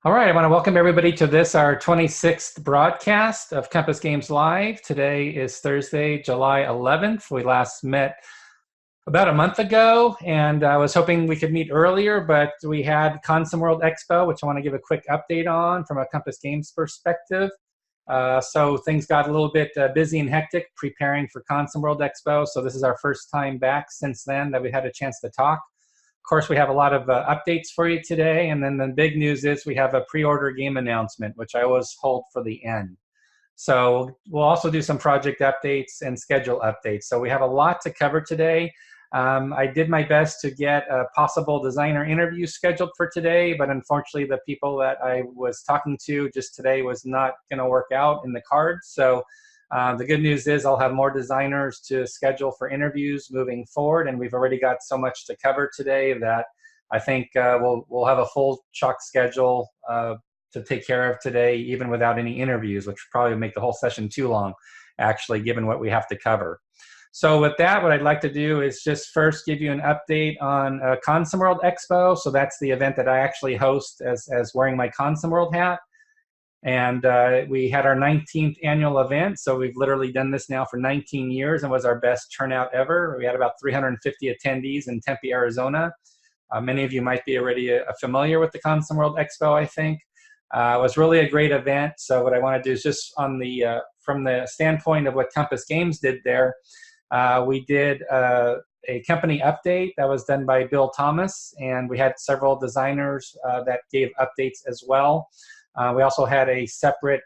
All right, I want to welcome everybody to this, our 26th broadcast of Compass Games Live. Today is Thursday, July 11th. We last met about a month ago, and I was hoping we could meet earlier, but we had Consum World Expo, which I want to give a quick update on from a Compass Games perspective. So things got a little bit busy and hectic preparing for Consum World Expo. So this is our first time back since then that we had a chance to talk. Of course, we have a lot of updates for you today, and then the big news is we have a pre-order game announcement, which I always hold for the end. So we'll also do some project updates and schedule updates. So we have a lot to cover today. I did my best to get a possible designer interview scheduled for today, but unfortunately the people that I was talking to just today was not going to work out in the cards. So the good news is I'll have more designers to schedule for interviews moving forward, and we've already got so much to cover today that I think we'll have a full chock schedule to take care of today, even without any interviews, which would probably make the whole session too long, actually, given what we have to cover. So with that, what I'd like to do is just first give you an update on Consum World Expo. So that's the event that I actually host as wearing my Consum World hat. And we had our 19th annual event, so we've literally done this now for 19 years and was our best turnout ever. We had about 350 attendees in Tempe, Arizona. Many of you might be already familiar with the Consum World Expo, I think. It was really a great event, so what I want to do is just on the from the standpoint of what Compass Games did there, we did a company update that was done by Bill Thomas, and we had several designers that gave updates as well. We also had a separate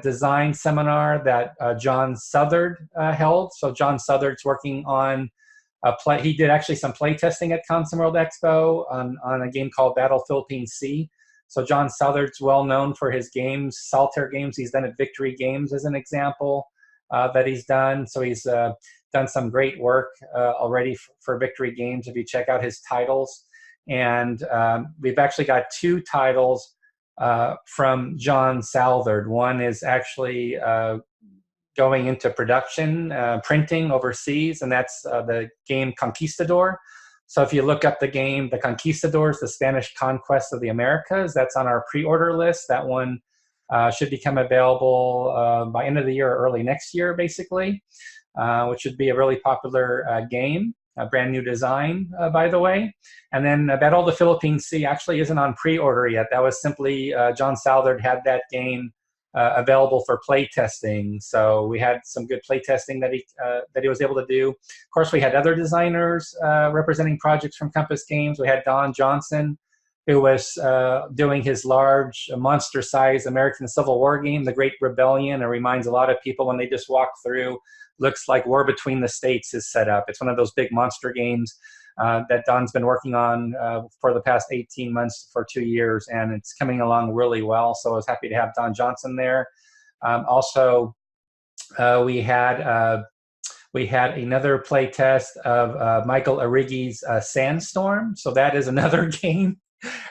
design seminar that John Southard held. So John Southard's working on he did actually some play testing at Consum World Expo on a game called Battle Philippines Sea. So John Southard's well known for his games, solitaire games. He's done at Victory Games as an example that he's done. So he's done some great work already for Victory Games if you check out his titles. And we've actually got two titles from John Southard. One is actually going into production, printing overseas, and that's the game Conquistador. So if you look up the game, the Conquistadors, the Spanish Conquest of the Americas, that's on our pre-order list. That one should become available by end of the year or early next year, basically, which would be a really popular game. A brand new design, by the way. And then Battle of the Philippines Sea actually isn't on pre-order yet. That was simply John Southard had that game available for play testing. So we had some good play testing that he was able to do. Of course, we had other designers representing projects from Compass Games. We had Don Johnson, who was doing his large monster-sized American Civil War game, The Great Rebellion. It reminds a lot of people when they just walk through. Looks like War Between the States is set up. It's one of those big monster games that Don's been working on for the past 18 months for 2 years, and it's coming along really well. So I was happy to have Don Johnson there. Also, we had another play test of Michael Arrighi's Sandstorm. So that is another game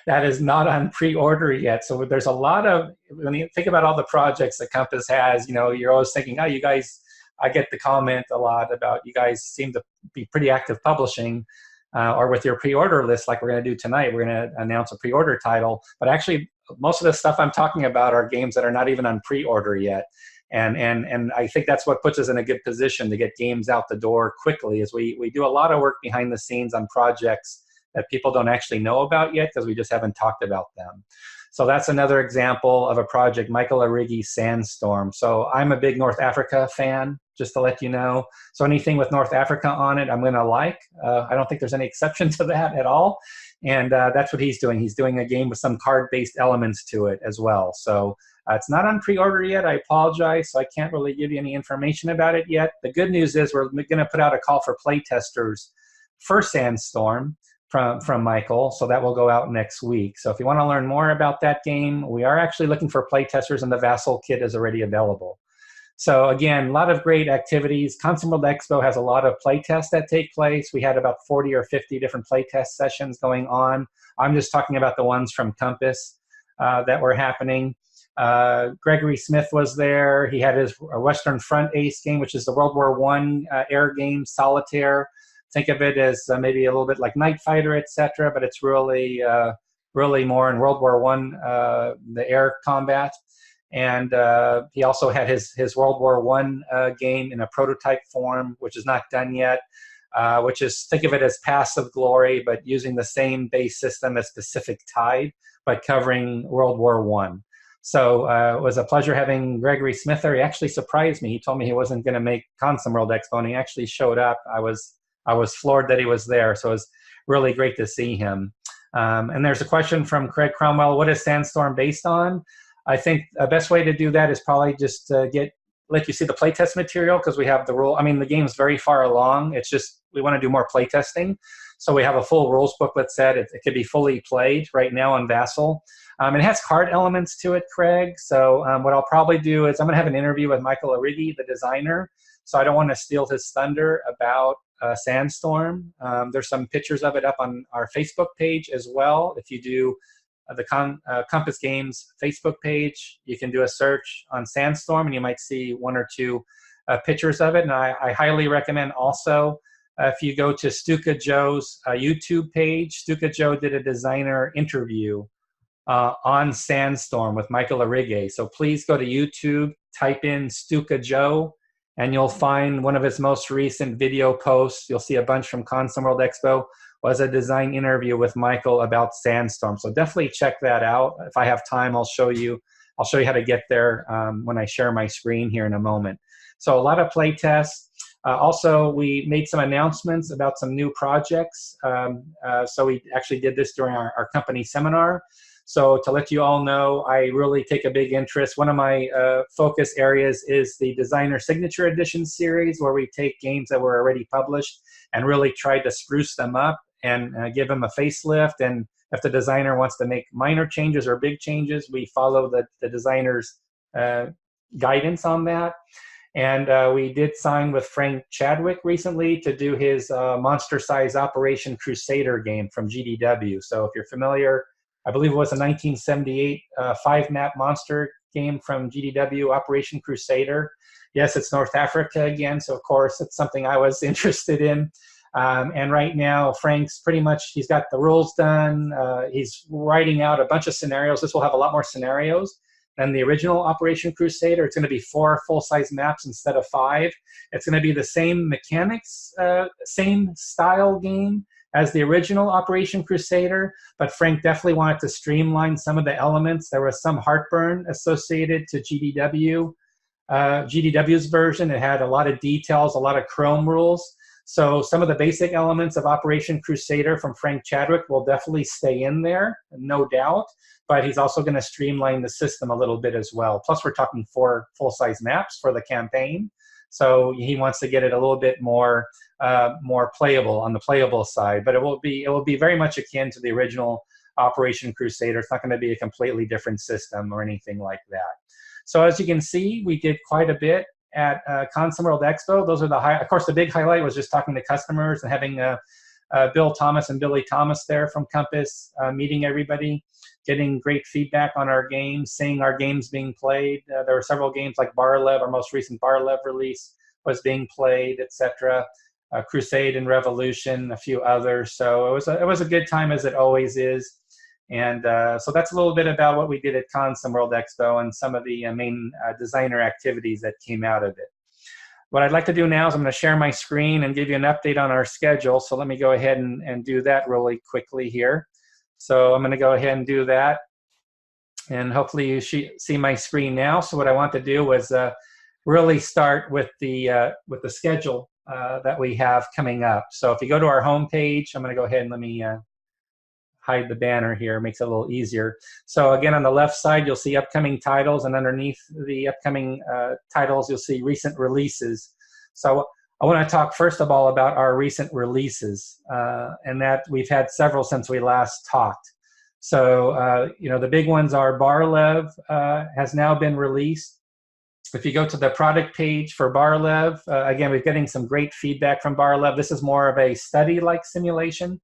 that is not on pre-order yet. So there's a lot of, when you think about all the projects that Compass has, you're always thinking, oh, you guys, I get the comment a lot about you guys seem to be pretty active publishing or with your pre-order list like we're going to do tonight. We're going to announce a pre-order title. But actually, most of the stuff I'm talking about are games that are not even on pre-order yet. And I think that's what puts us in a good position to get games out the door quickly, is we do a lot of work behind the scenes on projects that people don't actually know about yet because we just haven't talked about them. So that's another example of a project, Michael Arrighi's Sandstorm. So I'm a big North Africa fan, just to let you know. So anything with North Africa on it, I'm going to like. I don't think there's any exception to that at all. And that's what he's doing. He's doing a game with some card-based elements to it as well. So it's not on pre-order yet. I apologize. So I can't really give you any information about it yet. The good news is we're going to put out a call for play testers for Sandstorm from Michael, so that will go out next week. So if you want to learn more about that game, we are actually looking for playtesters, and the Vassal kit is already available. So again, a lot of great activities. Consum World Expo has a lot of playtests that take place. We had about 40 or 50 different playtest sessions going on. I'm just talking about the ones from Compass that were happening. Gregory Smith was there. He had his Western Front Ace game, which is the World War I air game, solitaire. Think of it as maybe a little bit like Night Fighter, etc., but it's really really more in World War One, the air combat. And he also had his World War One game in a prototype form, which is not done yet, which is, think of it as Passive Glory, but using the same base system as Pacific Tide, but covering World War One. So it was a pleasure having Gregory Smith there. He actually surprised me. He told me he wasn't going to make Consum World Expo, and he actually showed up. I was floored that he was there. So it was really great to see him. And there's a question from Craig Cromwell. What is Sandstorm based on? I think the best way to do that is probably just let you see the playtest material, because we have the rule. I mean, the game's very far along. It's just we want to do more playtesting. So we have a full rules booklet set. It could be fully played right now on Vassal. It has card elements to it, Craig. So what I'll probably do is I'm going to have an interview with Michael Arrighi, the designer. So I don't want to steal his thunder about Sandstorm. There's some pictures of it up on our Facebook page as well. If you do the Compass Games Facebook page, you can do a search on Sandstorm, and you might see one or two pictures of it. And I highly recommend also, if you go to Stuka Joe's YouTube page, Stuka Joe did a designer interview on Sandstorm with Michael Arrighi. So please go to YouTube, type in Stuka Joe, and you'll find one of his most recent video posts. You'll see a bunch from Consum World Expo. Was a design interview with Michael about Sandstorm. So definitely check that out. If I have time, I'll show you how to get there when I share my screen here in a moment. So a lot of play tests. Also, we made some announcements about some new projects. So we actually did this during our company seminar. So to let you all know, I really take a big interest. One of my focus areas is the Designer Signature Edition series, where we take games that were already published and really try to spruce them up and give them a facelift. And if the designer wants to make minor changes or big changes, we follow the designer's guidance on that. And we did sign with Frank Chadwick recently to do his monster size Operation Crusader game from GDW. So if you're familiar, I believe it was a 1978 5-map monster game from GDW, Operation Crusader. Yes, it's North Africa again, so of course it's something I was interested in. And right now, Frank's pretty much, he's got the rules done. He's writing out a bunch of scenarios. This will have a lot more scenarios than the original Operation Crusader. It's going to be 4 full-size maps instead of 5. It's going to be the same mechanics, same style game as the original Operation Crusader, but Frank definitely wanted to streamline some of the elements. There was some heartburn associated to GDW. GDW's version, it had a lot of details, a lot of Chrome rules. So some of the basic elements of Operation Crusader from Frank Chadwick will definitely stay in there, no doubt, but he's also going to streamline the system a little bit as well. Plus, we're talking 4 full-size maps for the campaign. So he wants to get it a little bit more playable on the playable side, but it will be very much akin to the original Operation Crusader. It's not going to be a completely different system or anything like that. So as you can see, we did quite a bit at Consum World Expo. Those are of course, the big highlight was just talking to customers and having Bill Thomas and Billy Thomas there from Compass, meeting everybody, getting great feedback on our games, seeing our games being played. There were several games like Barlev, our most recent Barlev release was being played, etc. Crusade and Revolution, a few others. So it was a good time, as it always is. And so that's a little bit about what we did at Consum World Expo and some of the main designer activities that came out of it. What I'd like to do now is I'm going to share my screen and give you an update on our schedule. So let me go ahead and do that really quickly here. So I'm going to go ahead and do that. And hopefully you see my screen now. So what I want to do was really start with the schedule that we have coming up. So if you go to our home page, I'm going to go ahead and let me hide the banner here, makes it a little easier. So again, on the left side, you'll see upcoming titles, and underneath the upcoming titles, you'll see recent releases. So I want to talk first of all about our recent releases, and that we've had several since we last talked. So, the big ones are Barlev has now been released. If you go to the product page for Barlev, again, we're getting some great feedback from Barlev. This is more of a study-like simulation.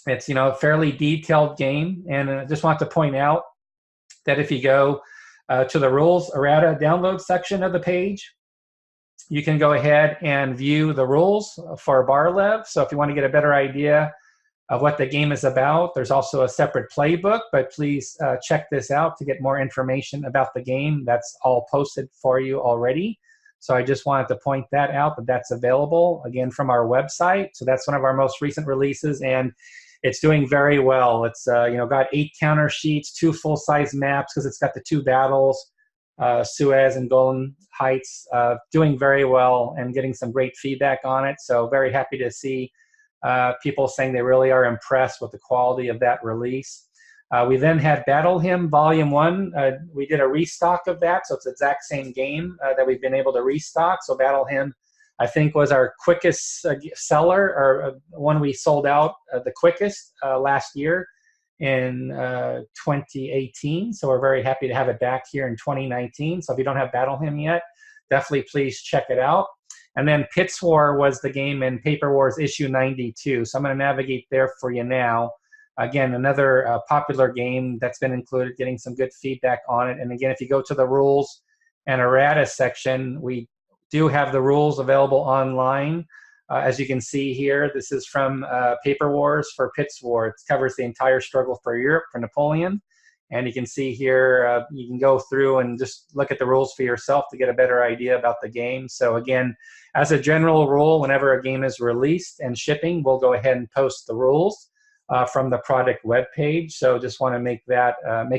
It's, a fairly detailed game, and I just want to point out that if you go to the rules errata download section of the page, you can go ahead and view the rules for Barlev. So if you want to get a better idea of what the game is about. There's also a separate playbook, but please check this out to get more information about the game. That's all posted for you already. So I just wanted to point that out, that that's available, again, from our website. So that's one of our most recent releases, and it's doing very well. It's got 8 counter sheets, 2 full-size maps, because it's got the 2 battles, Suez and Golan Heights, doing very well and getting some great feedback on it. So very happy to see people saying they really are impressed with the quality of that release. We then had Battle Hymn Volume 1. We did a restock of that, so it's the exact same game that we've been able to restock. So Battle Hymn, I think, was our quickest seller, or one we sold out the quickest last year in 2018. So we're very happy to have it back here in 2019. So if you don't have Battle Hymn yet, definitely please check it out. And then Pits War was the game in Paper Wars issue 92. So I'm going to navigate there for you now. Again, another popular game that's been included, getting some good feedback on it. And again, if you go to the rules and errata section, we do have the rules available online. As you can see here, this is from Paper Wars for Pits War. It covers the entire struggle for Europe, for Napoleon. And you can see here, you can go through and just look at the rules for yourself to get a better idea about the game. So again, as a general rule, whenever a game is released and shipping, we'll go ahead and post the rules from the product webpage. So just want to make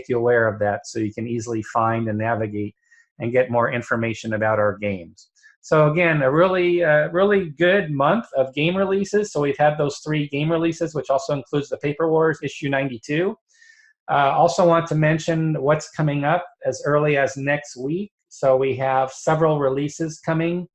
you aware of that, so you can easily find and navigate and get more information about our games. So again, a really good month of game releases. So we've had those 3 game releases, which also includes the Paper Wars issue 92. Also want to mention what's coming up as early as next week. So we have several releases coming.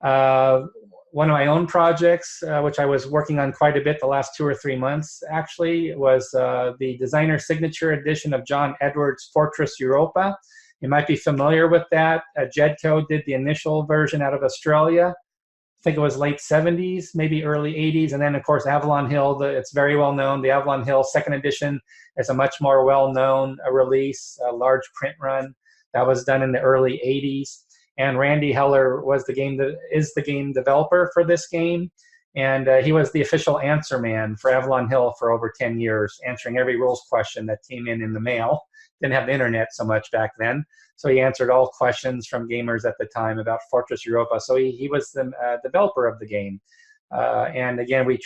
One of my own projects, which I was working on quite a bit the last 2 or 3 months, actually, was the designer signature edition of John Edwards' Fortress Europa. You might be familiar with that. Jedco did the initial version out of Australia. I think it was late 70s, maybe early 80s. And then, of course, Avalon Hill, it's very well known. The Avalon Hill second edition is a much more well-known release, a large print run that was done in the early 80s. And Randy Heller is the game developer for this game. And he was the official answer man for Avalon Hill for over 10 years, answering every rules question that came in the mail. Didn't have the internet so much back then. So he answered all questions from gamers at the time about Fortress Europa. So he was the developer of the game. And again, we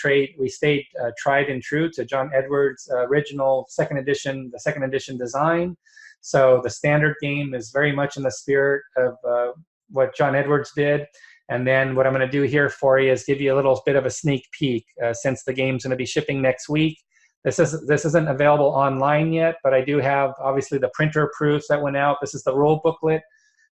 stayed tried and true to John Edwards' original second edition design. So the standard game is very much in the spirit of what John Edwards did. And then what I'm going to do here for you is give you a little bit of a sneak peek, since the game's going to be shipping next week. This isn't available online yet, but I do have, obviously, the printer proofs that went out. This is the rule booklet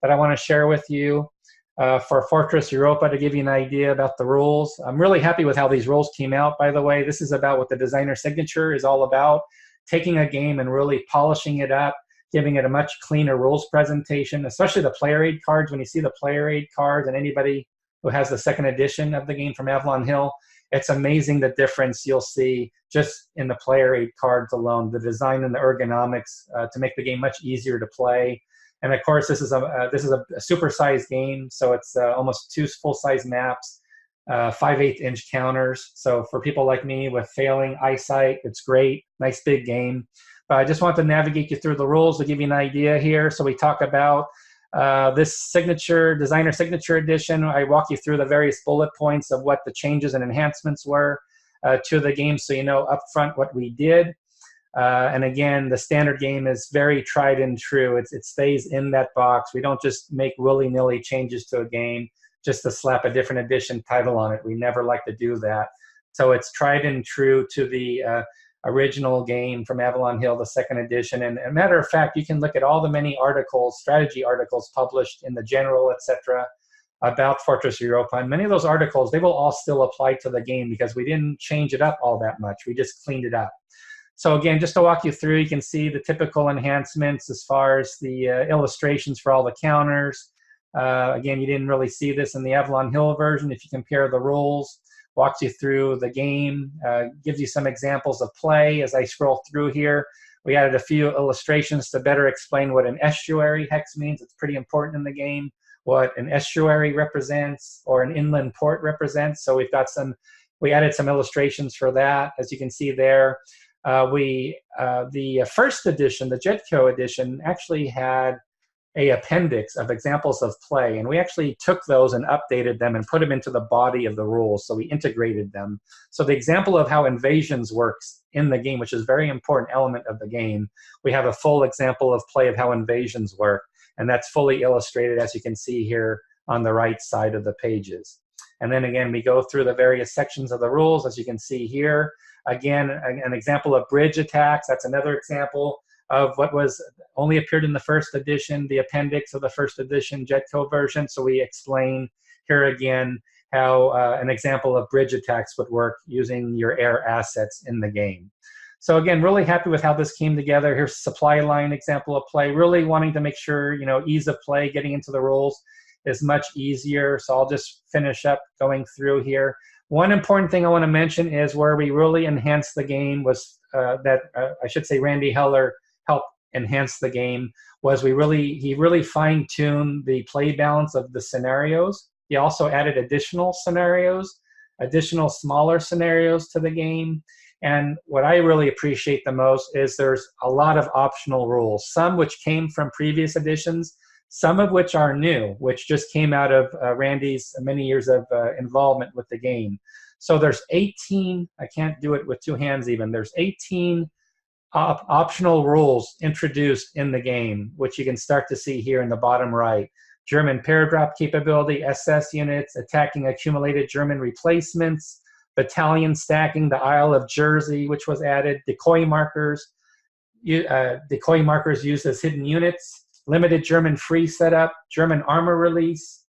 that I want to share with you for Fortress Europa, to give you an idea about the rules. I'm really happy with how these rules came out, by the way. This is about what the designer signature is all about, taking a game and really polishing it up, giving it a much cleaner rules presentation, especially the player aid cards. When you see the player aid cards, and anybody who has the second edition of the game from Avalon Hill, it's amazing the difference you'll see just in the player aid cards alone, the design and the ergonomics to make the game much easier to play. And of course, this is a supersized game, so it's almost 2 full-size maps, 5/8-inch counters. So for people like me with failing eyesight, it's great. Nice big game. But I just want to navigate you through the rules to give you an idea here. So we talk about this designer signature edition. I walk you through the various bullet points of what the changes and enhancements were to the game, so you know upfront what we did. And again, the standard game is very tried and true. It stays in that box. We don't just make willy-nilly changes to a game just to slap a different edition title on it. We never like to do that. So it's tried and true to the original game from Avalon Hill, the second edition. And as a matter of fact, you can look at all the many articles, strategy articles published in the General, etc., about Fortress Europa. And many of those articles, they will all still apply to the game because we didn't change it up all that much. We just cleaned it up. So again, just to walk you through, you can see the typical enhancements as far as the illustrations for all the counters. Again, you didn't really see this in the Avalon Hill version. If you compare the rules, walks you through the game, gives you some examples of play. As I scroll through here, we added a few illustrations to better explain what an estuary hex means. It's pretty important in the game, what an estuary represents or an inland port represents. So we've got some we added some illustrations for that. As you can see there, the first edition, the Jetco edition, actually had a appendix of examples of play, and we actually took those and updated them and put them into the body of the rules, so we integrated them. So the example of how invasions works in the game, which is a very important element of the game, we have a full example of play of how invasions work, and that's fully illustrated, as you can see here on the right side of the pages. And then again, we go through the various sections of the rules, as you can see here. Again, an example of bridge attacks, that's another example of what was only appeared in the first edition, the appendix of the first edition Jetco version. So we explain here again how an example of bridge attacks would work using your air assets in the game. So again, really happy with how this came together. Here's a supply line example of play, really wanting to make sure, ease of play, getting into the rules is much easier. So I'll just finish up going through here. One important thing I want to mention is where we really enhanced the game was I should say Randy Heller helped enhance the game, was he really fine-tuned the play balance of the scenarios. He also added additional scenarios, additional smaller scenarios to the game. And what I really appreciate the most is there's a lot of optional rules, some which came from previous editions, some of which are new, which just came out of Randy's many years of involvement with the game. So there's 18, I can't do it with two hands even, there's 18 optional rules introduced in the game, which you can start to see here in the bottom right. German paradrop capability, SS units, attacking accumulated German replacements, battalion stacking, the Isle of Jersey, which was added, decoy markers used as hidden units, limited German free setup, German armor release,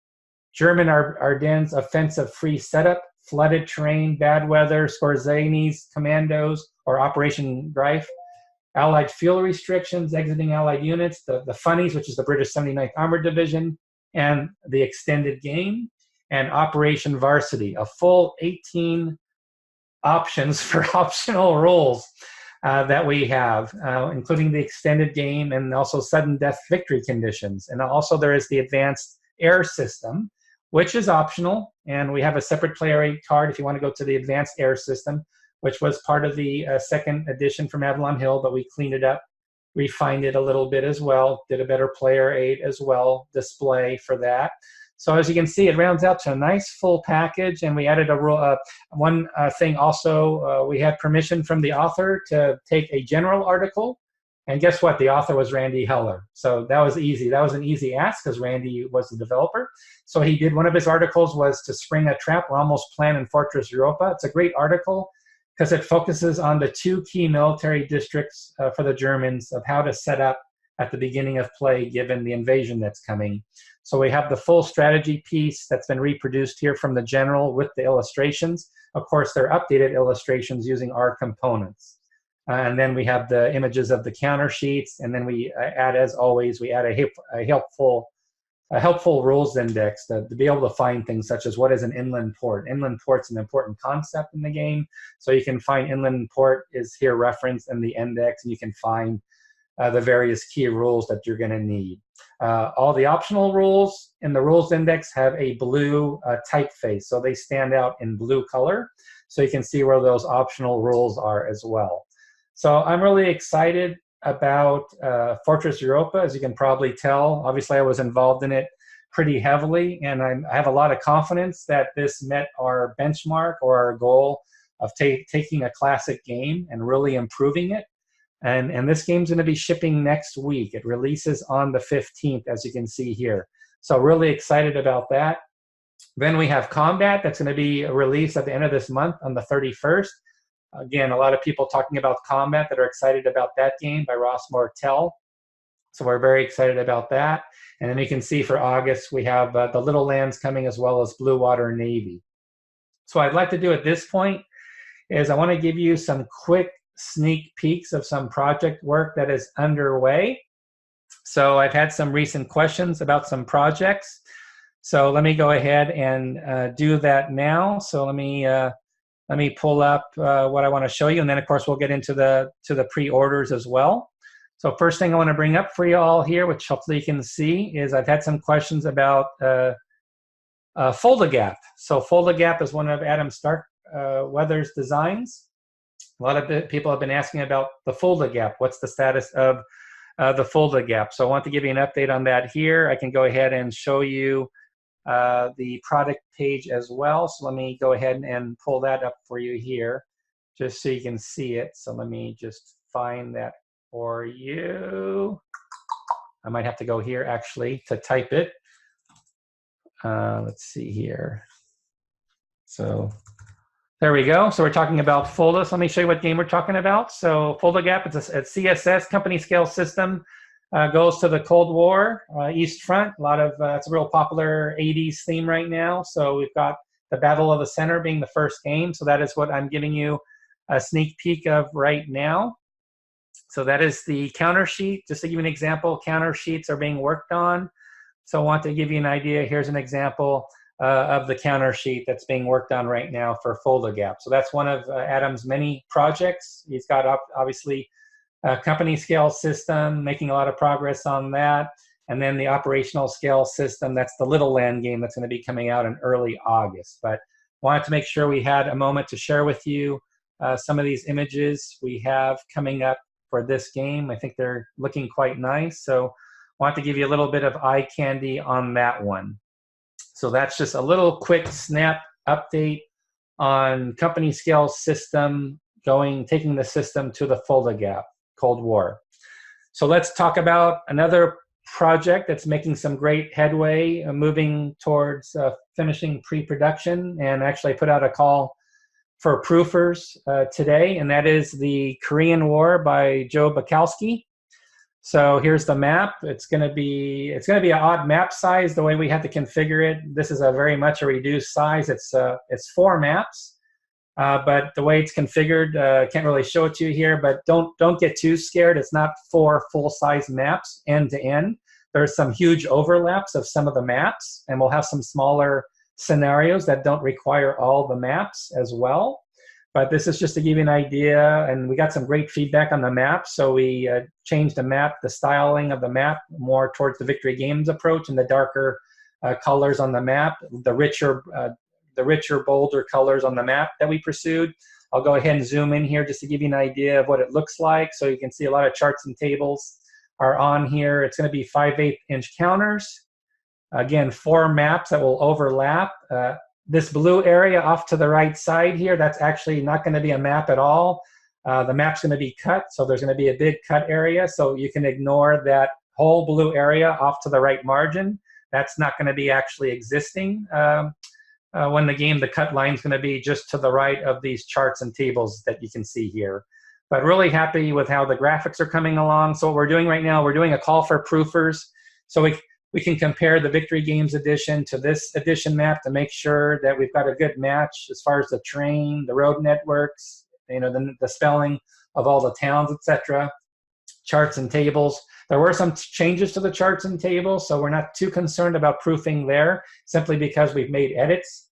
German Ardennes offensive free setup, flooded terrain, bad weather, Skorzeny's commandos, or Operation Greif, Allied fuel restrictions, exiting Allied units, the Funnies, which is the British 79th Armored Division, and the extended game, and Operation Varsity, a full 18 options for optional rules that we have, including the extended game and also sudden death victory conditions. And also there is the advanced air system, which is optional, and we have a separate player aid card if you want to go to the advanced air system, which was part of the second edition from Avalon Hill, but we cleaned it up, refined it a little bit as well, did a better player aid as well, display for that. So as you can see, it rounds out to a nice full package, and we added one thing also. We had permission from the author to take a general article, and guess what? The author was Randy Heller. So that was easy. That was an easy ask because Randy was the developer. So he did, one of his articles was to spring a trap or almost plan in Fortress Europa. It's a great article because it focuses on the two key military districts for the Germans of how to set up at the beginning of play given the invasion that's coming. So we have the full strategy piece that's been reproduced here from the general with the illustrations. Of course, they're updated illustrations using our components. And then we have the images of the counter sheets, and then we add, as always, we add a helpful rules index to be able to find things such as what is an inland port. Inland port's an important concept in the game, so you can find inland port is here referenced in the index, and you can find the various key rules that you're going to need. All the optional rules in the rules index have a blue typeface, so they stand out in blue color, so you can see where those optional rules are as well. So I'm really excited about Fortress Europa, as you can probably tell. Obviously, I was involved in it pretty heavily, and I have a lot of confidence that this met our benchmark or our goal of taking a classic game and really improving it. And this game's going to be shipping next week. It releases on the 15th, as you can see here. So really excited about that. Then we have Combat that's going to be released at the end of this month on the 31st. Again, a lot of people talking about Combat that are excited about that game by Ross Mortel. So we're very excited about that. And then you can see for August, we have the Little Lands coming as well as Blue Water Navy. So what I'd like to do at this point is I want to give you some quick sneak peeks of some project work that is underway. So I've had some recent questions about some projects. So let me go ahead and do that now. So let me pull up what I want to show you, and then of course we'll get into the pre-orders as well. So first thing I want to bring up for you all here, which hopefully you can see, is I've had some questions about FULDA GAP. So FULDA GAP is one of Adam Weathers Designs. A lot of people have been asking about the FULDA GAP. What's the status of the FULDA GAP? So I want to give you an update on that here. I can go ahead and show you the product page as well. So let me go ahead and pull that up for you here, just so you can see it. So let me just find that for you. I might have to go here actually to type it. Let's see here. So there we go. So we're talking about FULDA. So let me show you what game we're talking about. So FULDA GAP, it's a CSS, company scale system. Goes to the Cold War, East Front. A lot of, it's a real popular 80s theme right now. So we've got the Battle of the Center being the first game. So that is what I'm giving you a sneak peek of right now. So that is the counter sheet. Just to give you an example, counter sheets are being worked on. So I want to give you an idea. Here's an example of the counter sheet that's being worked on right now for FULDA GAP. So that's one of Adam's many projects. He's got obviously a company scale system, making a lot of progress on that. And then the operational scale system, that's the Little Land game that's going to be coming out in early August. But wanted to make sure we had a moment to share with you some of these images we have coming up for this game. I think they're looking quite nice. So want to give you a little bit of eye candy on that one. So that's just a little quick snap update on company scale system taking the system to the FULDA GAP, Cold War. So let's talk about another project that's making some great headway, moving towards finishing pre-production, and actually I put out a call for proofers today, and that is the Korean War by Joe Bukowski. So here's the map. It's going to be an odd map size the way we had to configure it. This is a very much a reduced size. It's 4 maps, but the way it's configured, can't really show it to you here. But don't get too scared. It's not 4 full-size maps end to end. There's some huge overlaps of some of the maps, and we'll have some smaller scenarios that don't require all the maps as well. But this is just to give you an idea, and we got some great feedback on the map, so we changed the styling of the map more towards the Victory Games approach and the darker colors on the map, the richer, bolder colors on the map that we pursued. I'll go ahead and zoom in here just to give you an idea of what it looks like. So you can see a lot of charts and tables are on here. It's going to be 5/8 inch counters. Again, 4 maps that will overlap. This blue area off to the right side here, that's actually not going to be a map at all. The map's going to be cut, so there's going to be a big cut area, so you can ignore that whole blue area off to the right margin. That's not going to be actually existing when the cut line is going to be just to the right of these charts and tables that you can see here. But really happy with how the graphics are coming along. So what we're doing right now, we're doing a call for proofers. So we can compare the Victory Games edition to this edition map to make sure that we've got a good match as far as the terrain, the road networks, the spelling of all the towns, etc. Charts and tables. There were some changes to the charts and tables, so we're not too concerned about proofing there, simply because we've made edits,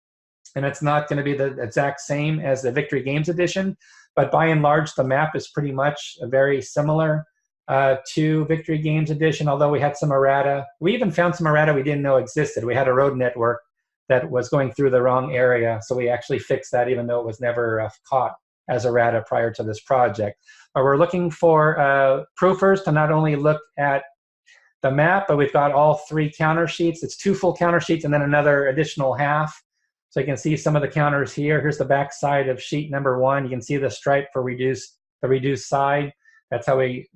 and it's not going to be the exact same as the Victory Games edition. But by and large, the map is pretty much very similar to Victory Games edition, although we had some errata. We even found some errata we didn't know existed. We had a road network that was going through the wrong area, so we actually fixed that even though it was never caught as errata prior to this project. But we're looking for proofers to not only look at the map, but we've got all 3 counter sheets. It's 2 full counter sheets and then another additional half. So you can see some of the counters here. Here's the back side of sheet number 1. You can see the stripe for the reduced side. That's how we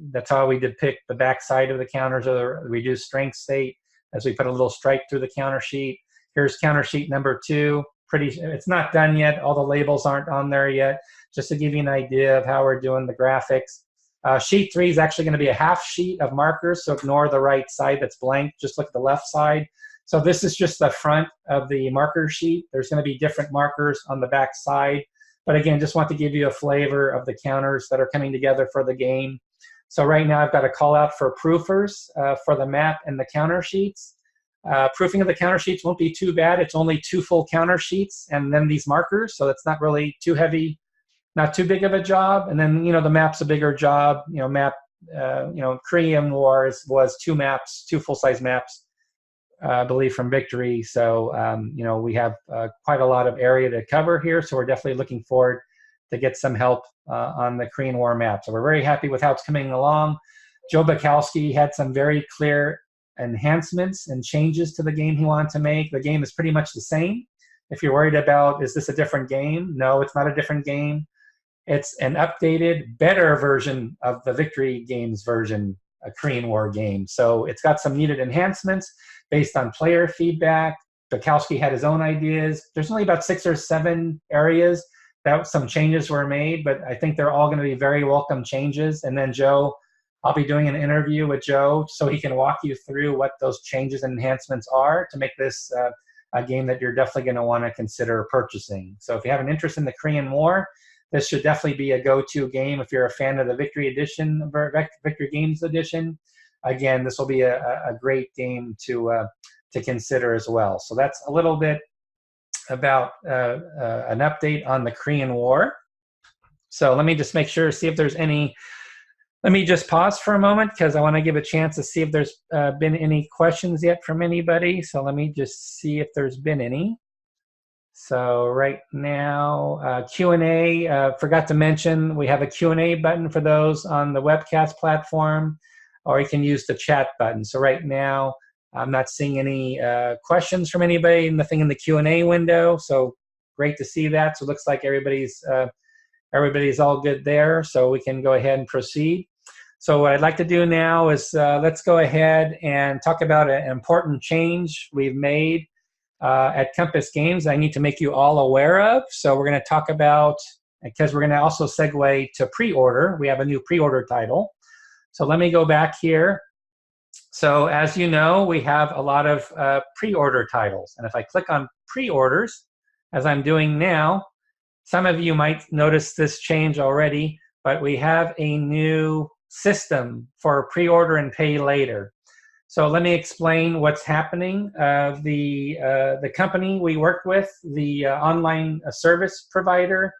depict the back side of the counters, or the reduced strength state, as we put a little stripe through the counter sheet. Here's counter sheet number 2. It's not done yet. All the labels aren't on there yet. Just to give you an idea of how we're doing the graphics. Sheet 3 is actually going to be a half sheet of markers, so ignore the right side that's blank. Just look at the left side. So this is just the front of the marker sheet. There's going to be different markers on the back side. But again, just want to give you a flavor of the counters that are coming together for the game. So right now I've got a call out for proofers for the map and the counter sheets. Proofing of the counter sheets won't be too bad. It's only 2 full counter sheets and then these markers. So it's not really too heavy, not too big of a job. And then, the map's a bigger job. Korean War was 2 maps, 2 full-size maps I believe, from Victory. So, you know, we have quite a lot of area to cover here. So we're definitely looking forward to get some help on the Korean War map. So we're very happy with how it's coming along. Joe Bukowski had some very clear enhancements and changes to the game he wanted to make. The game is pretty much the same. If you're worried about, is this a different game? No, it's not a different game. It's an updated, better version of the Victory Games version, a Korean War game. So it's got some needed enhancements based on player feedback. Bukowski had his own ideas. There's only about 6 or 7 areas that some changes were made, but I think they're all going to be very welcome changes. And then Joe, I'll be doing an interview with Joe so he can walk you through what those changes and enhancements are to make this a game that you're definitely going to want to consider purchasing. So if you have an interest in the Korean War, this should definitely be a go-to game if you're a fan of the Victory Edition, Victory Games Edition. Again, this will be a great game to consider as well. So that's a little bit about an update on the Korean War. So let me just make sure, see if there's any. Let me just pause for a moment because I want to give a chance to see if there's been any questions yet from anybody. So let me just see if there's been any. So right now, Q&A, forgot to mention, we have a Q&A button for those on the webcast platform, or you can use the chat button. So right now, I'm not seeing any questions from anybody, nothing in the Q&A window. So great to see that. So it looks like everybody's all good there. So we can go ahead and proceed. So what I'd like to do now is let's go ahead and talk about an important change we've made at Compass Games I need to make you all aware of. So we're going to talk about, because we're going to also segue to pre-order. We have a new pre-order title. So let me go back here. So as you know, we have a lot of pre-order titles. And if I click on pre-orders, as I'm doing now, some of you might notice this change already, but we have a new system for pre-order and pay later. So let me explain what's happening. The company we work with, the online service provider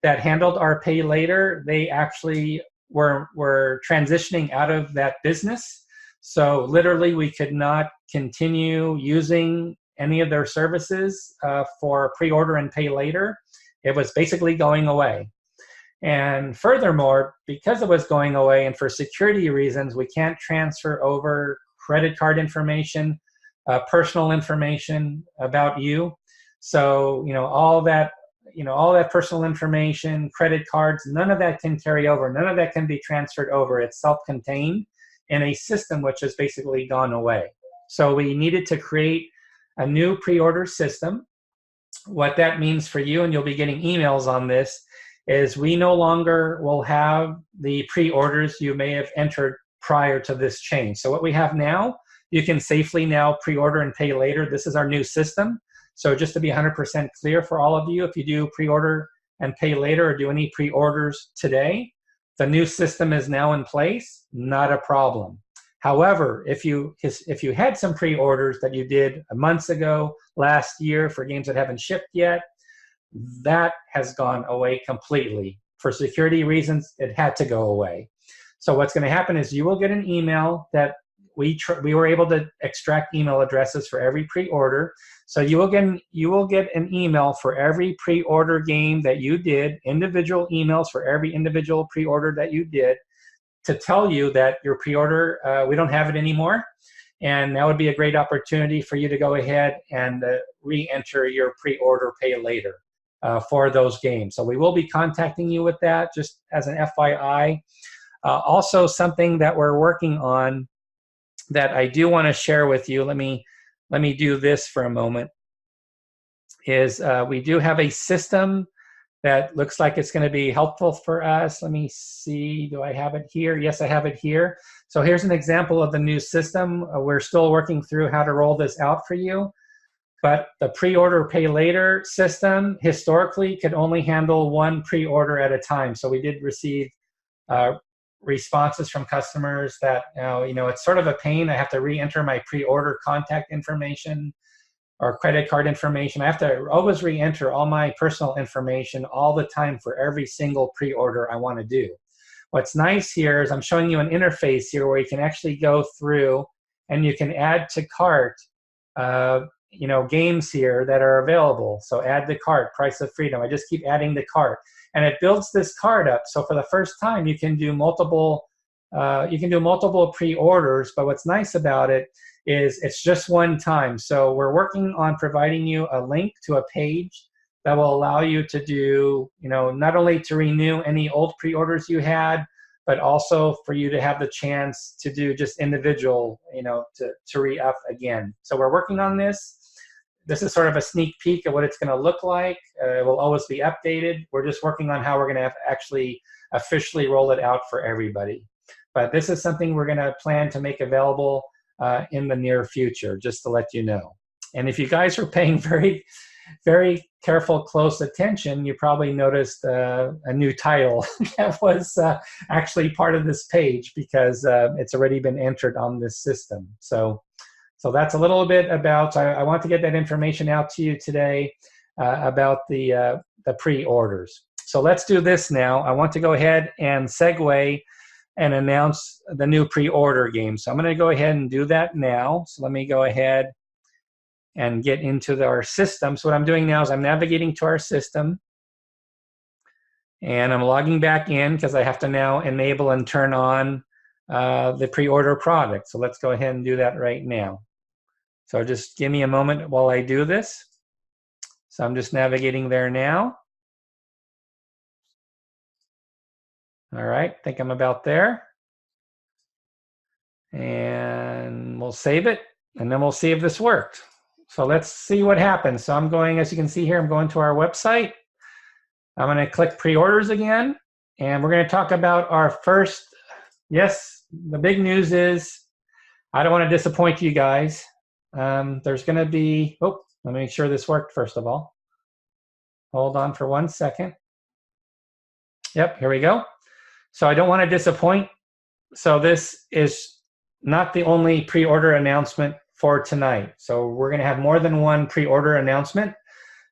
that handled our pay later, they actually were transitioning out of that business. So literally we could not continue using any of their services for pre-order and pay later. It was basically going away. And furthermore, because it was going away and for security reasons, we can't transfer over credit card information, personal information about you. So, all that personal information, credit cards, none of that can carry over. None of that can be transferred over. It's self-contained in a system which has basically gone away. So we needed to create a new pre-order system. What that means for you, and you'll be getting emails on this, is we no longer will have the pre-orders you may have entered prior to this change. So what we have now, you can safely now pre-order and pay later. This is our new system. So just to be 100% clear for all of you, if you do pre-order and pay later or do any pre-orders today, the new system is now in place, not a problem. However, if you had some pre-orders that you did months ago, last year for games that haven't shipped yet, that has gone away completely. For security reasons, it had to go away. So what's going to happen is you will get an email that we were able to extract email addresses for every pre-order. So you will get an email for every pre-order game that you did, individual emails for every individual pre-order that you did, to tell you that your pre-order, we don't have it anymore. And that would be a great opportunity for you to go ahead and re-enter your pre-order pay later for those games. So we will be contacting you with that, just as an FYI. Also, something that we're working on that I do want to share with you, let me do this for a moment, is we do have a system that looks like it's going to be helpful for us. Let me see, do I have it here? Yes, I have it here. So here's an example of the new system. We're still working through how to roll this out for you. But the pre-order pay later system historically could only handle one pre-order at a time. So we did receive responses from customers that, it's sort of a pain. I have to re-enter my pre-order contact information or credit card information. I have to always re-enter all my personal information all the time for every single pre-order I want to do. What's nice here is I'm showing you an interface here where you can actually go through and you can add to cart games here that are available. So add the cart, price of freedom. I just keep adding the cart, and it builds this cart up. So for the first time, you can do multiple pre-orders. But what's nice about it is it's just one time. So we're working on providing you a link to a page that will allow you to do, not only to renew any old pre-orders you had, but also for you to have the chance to do just individual, to re-up again. So we're working on this. This is sort of a sneak peek of what it's going to look like. It will always be updated. We're just working on how we're going to actually officially roll it out for everybody. But this is something we're going to plan to make available in the near future, just to let you know. And if you guys are paying very, very careful, close attention, you probably noticed a new title that was actually part of this page, because it's already been entered on this system. So that's a little bit about, I want to get that information out to you today about the pre-orders. So let's do this now. I want to go ahead and segue and announce the new pre-order game. So I'm going to go ahead and do that now. So let me go ahead and get into our system. So what I'm doing now is I'm navigating to our system, and I'm logging back in because I have to now enable and turn on the pre-order product. So let's go ahead and do that right now. So just give me a moment while I do this. So I'm just navigating there now. All right, I think I'm about there. And we'll save it, and then we'll see if this worked. So let's see what happens. So I'm going, as you can see here, I'm going to our website. I'm going to click pre-orders again, and we're going to talk about our first, yes, the big news is, I don't want to disappoint you guys. There's going to be, let me make sure this worked first of all. Hold on for 1 second. Yep, here we go. So I don't want to disappoint. So this is not the only pre-order announcement for tonight. So we're going to have more than one pre-order announcement.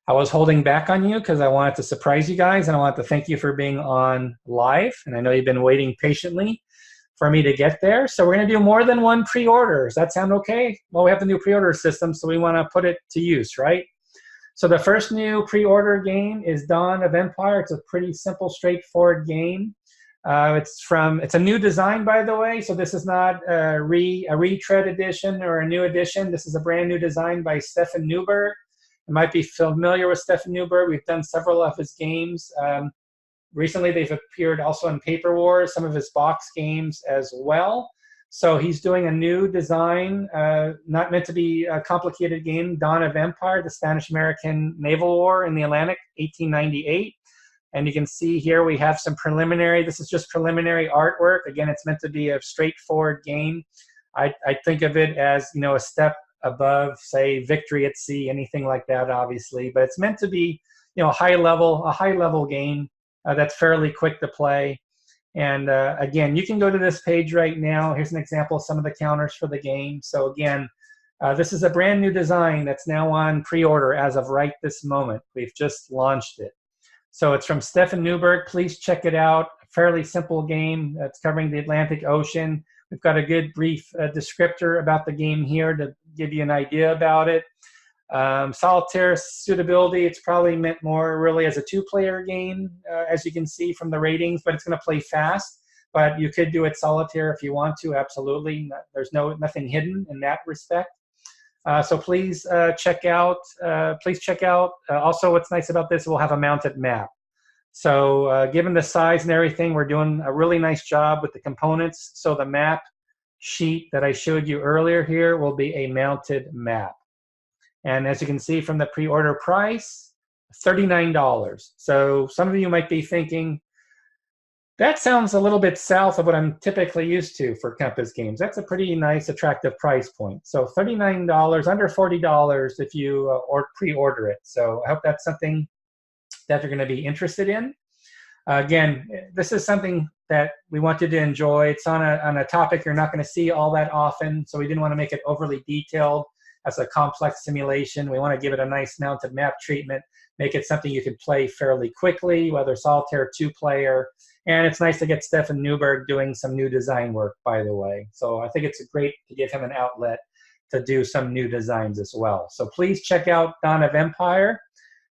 I was holding back on you because I wanted to surprise you guys, and I want to thank you for being on live. And I know you've been waiting patiently for me to get there. So we're going to do more than one pre-order. Does that sound okay? Well, we have the new pre-order system, so we want to put it to use, right? So the first new pre-order game is Dawn of Empire. It's a pretty simple, straightforward game. It's a new design, by the way. So this is not a retread edition or a new edition. This is a brand new design by Stefan Newberg. You might be familiar with Stefan Newberg. We've done several of his games. Recently, they've appeared also in Paper Wars, some of his box games as well. So he's doing a new design, not meant to be a complicated game, Dawn of Empire, the Spanish-American Naval War in the Atlantic, 1898. And you can see here we have some preliminary, this is just preliminary artwork. Again, it's meant to be a straightforward game. I think of it as, a step above, say, Victory at Sea, anything like that, obviously. But it's meant to be, a high level game that's fairly quick to play. And again, you can go to this page right now. Here's an example of some of the counters for the game. So again, this is a brand new design that's now on pre-order as of right this moment. We've just launched it. So it's from Stefan Newberg. Please check it out. A fairly simple game that's covering the Atlantic Ocean. We've got a good brief descriptor about the game here to give you an idea about it. Solitaire suitability, it's probably meant more really as a two-player game, as you can see from the ratings, but it's going to play fast. But you could do it solitaire if you want to, absolutely. There's nothing hidden in that respect. So please check out. Also, what's nice about this, we'll have a mounted map. So given the size and everything, we're doing a really nice job with the components. So the map sheet that I showed you earlier here will be a mounted map. And as you can see from the pre-order price, $39. So some of you might be thinking, that sounds a little bit south of what I'm typically used to for Compass Games. That's a pretty nice, attractive price point. So $39, under $40 if you pre-order it. So I hope that's something that you're going to be interested in. Again, this is something that we want you to enjoy. It's on a topic you're not going to see all that often, so we didn't want to make it overly detailed as a complex simulation. We want to give it a nice mounted map treatment, make it something you can play fairly quickly, whether solitaire, two-player. And it's nice to get Stefan Newberg doing some new design work, by the way. So I think it's great to give him an outlet to do some new designs as well. So please check out Dawn of Empire.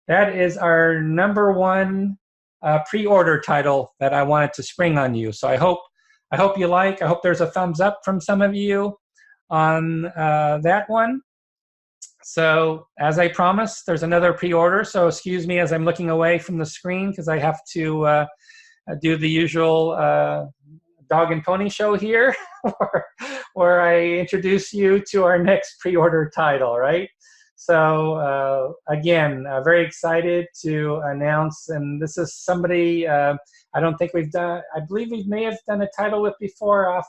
That is our #1 pre-order title that I wanted to spring on you. So I hope you like. I hope there's a thumbs up from some of you on that one. So as I promised, there's another pre-order. So excuse me as I'm looking away from the screen because I have to do the usual dog and pony show here where I introduce you to our next pre-order title, right? So again, very excited to announce, and this is somebody I don't think we've done, I believe we may have done a title with before,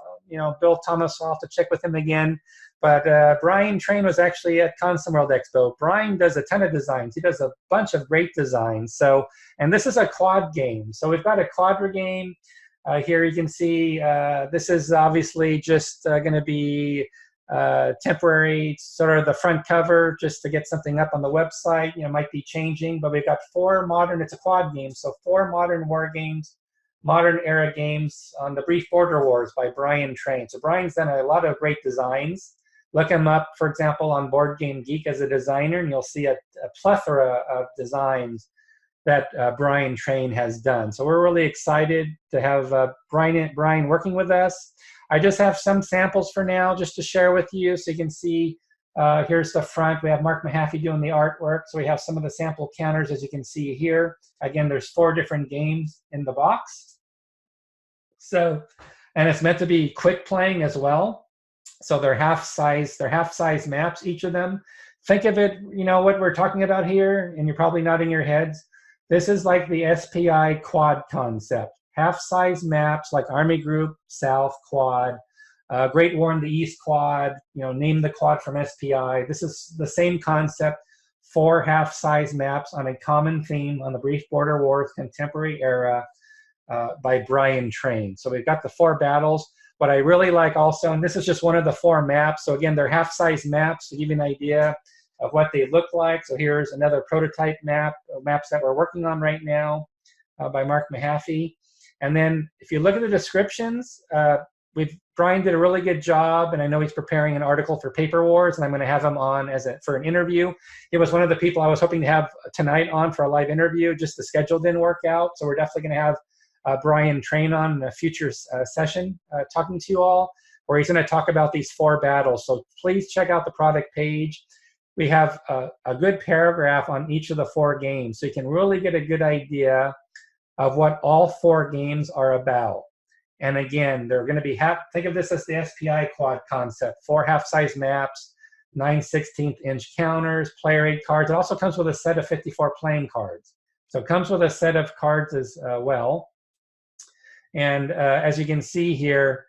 Bill Thomas, I'll have to check with him again. But Brian Train was actually at Consum World Expo. Brian does a ton of designs. He does a bunch of great designs. So, and this is a quad game. So we've got a quadra game. Here you can see this is obviously just going to be temporary, sort of the front cover, just to get something up on the website. Might be changing, but we've got 4 modern, it's a quad game, so 4 modern war games, modern era games on the Brief Border Wars by Brian Train. So Brian's done a lot of great designs. Look him up, for example, on Board Game Geek as a designer, and you'll see a plethora of designs that Brian Train has done. So we're really excited to have Brian working with us. I just have some samples for now just to share with you so you can see. Here's the front. We have Mark Mahaffey doing the artwork. So we have some of the sample counters as you can see here. Again, there's 4 different games in the box. So, and it's meant to be quick playing as well. So they're half-size maps, each of them. Think of it, what we're talking about here, and you're probably nodding your heads. This is like the SPI quad concept. Half-size maps like Army Group, South quad, Great War in the East quad, name the quad from SPI. This is the same concept, 4 half-size maps on a common theme on the Brief Border Wars contemporary era by Brian Train. So we've got the 4 battles. What I really like also, and this is just one of the 4 maps. So again, they're half-size maps to give you an idea of what they look like. So here's another prototype map, maps that we're working on right now by Mark Mahaffey. And then if you look at the descriptions, Brian did a really good job, and I know he's preparing an article for Paper Wars, and I'm going to have him on for an interview. He was one of the people I was hoping to have tonight on for a live interview, just the schedule didn't work out. So we're definitely going to have Brian Train on in a future session talking to you all, where he's going to talk about these 4 battles. So please check out the product page. We have a good paragraph on each of the 4 games, so you can really get a good idea of what all 4 games are about. And again, they're going to be think of this as the SPI quad concept: 4 half-size maps, 9 16th-inch counters, player aid cards. It also comes with a set of 54 playing cards. So it comes with a set of cards as well. And as you can see here,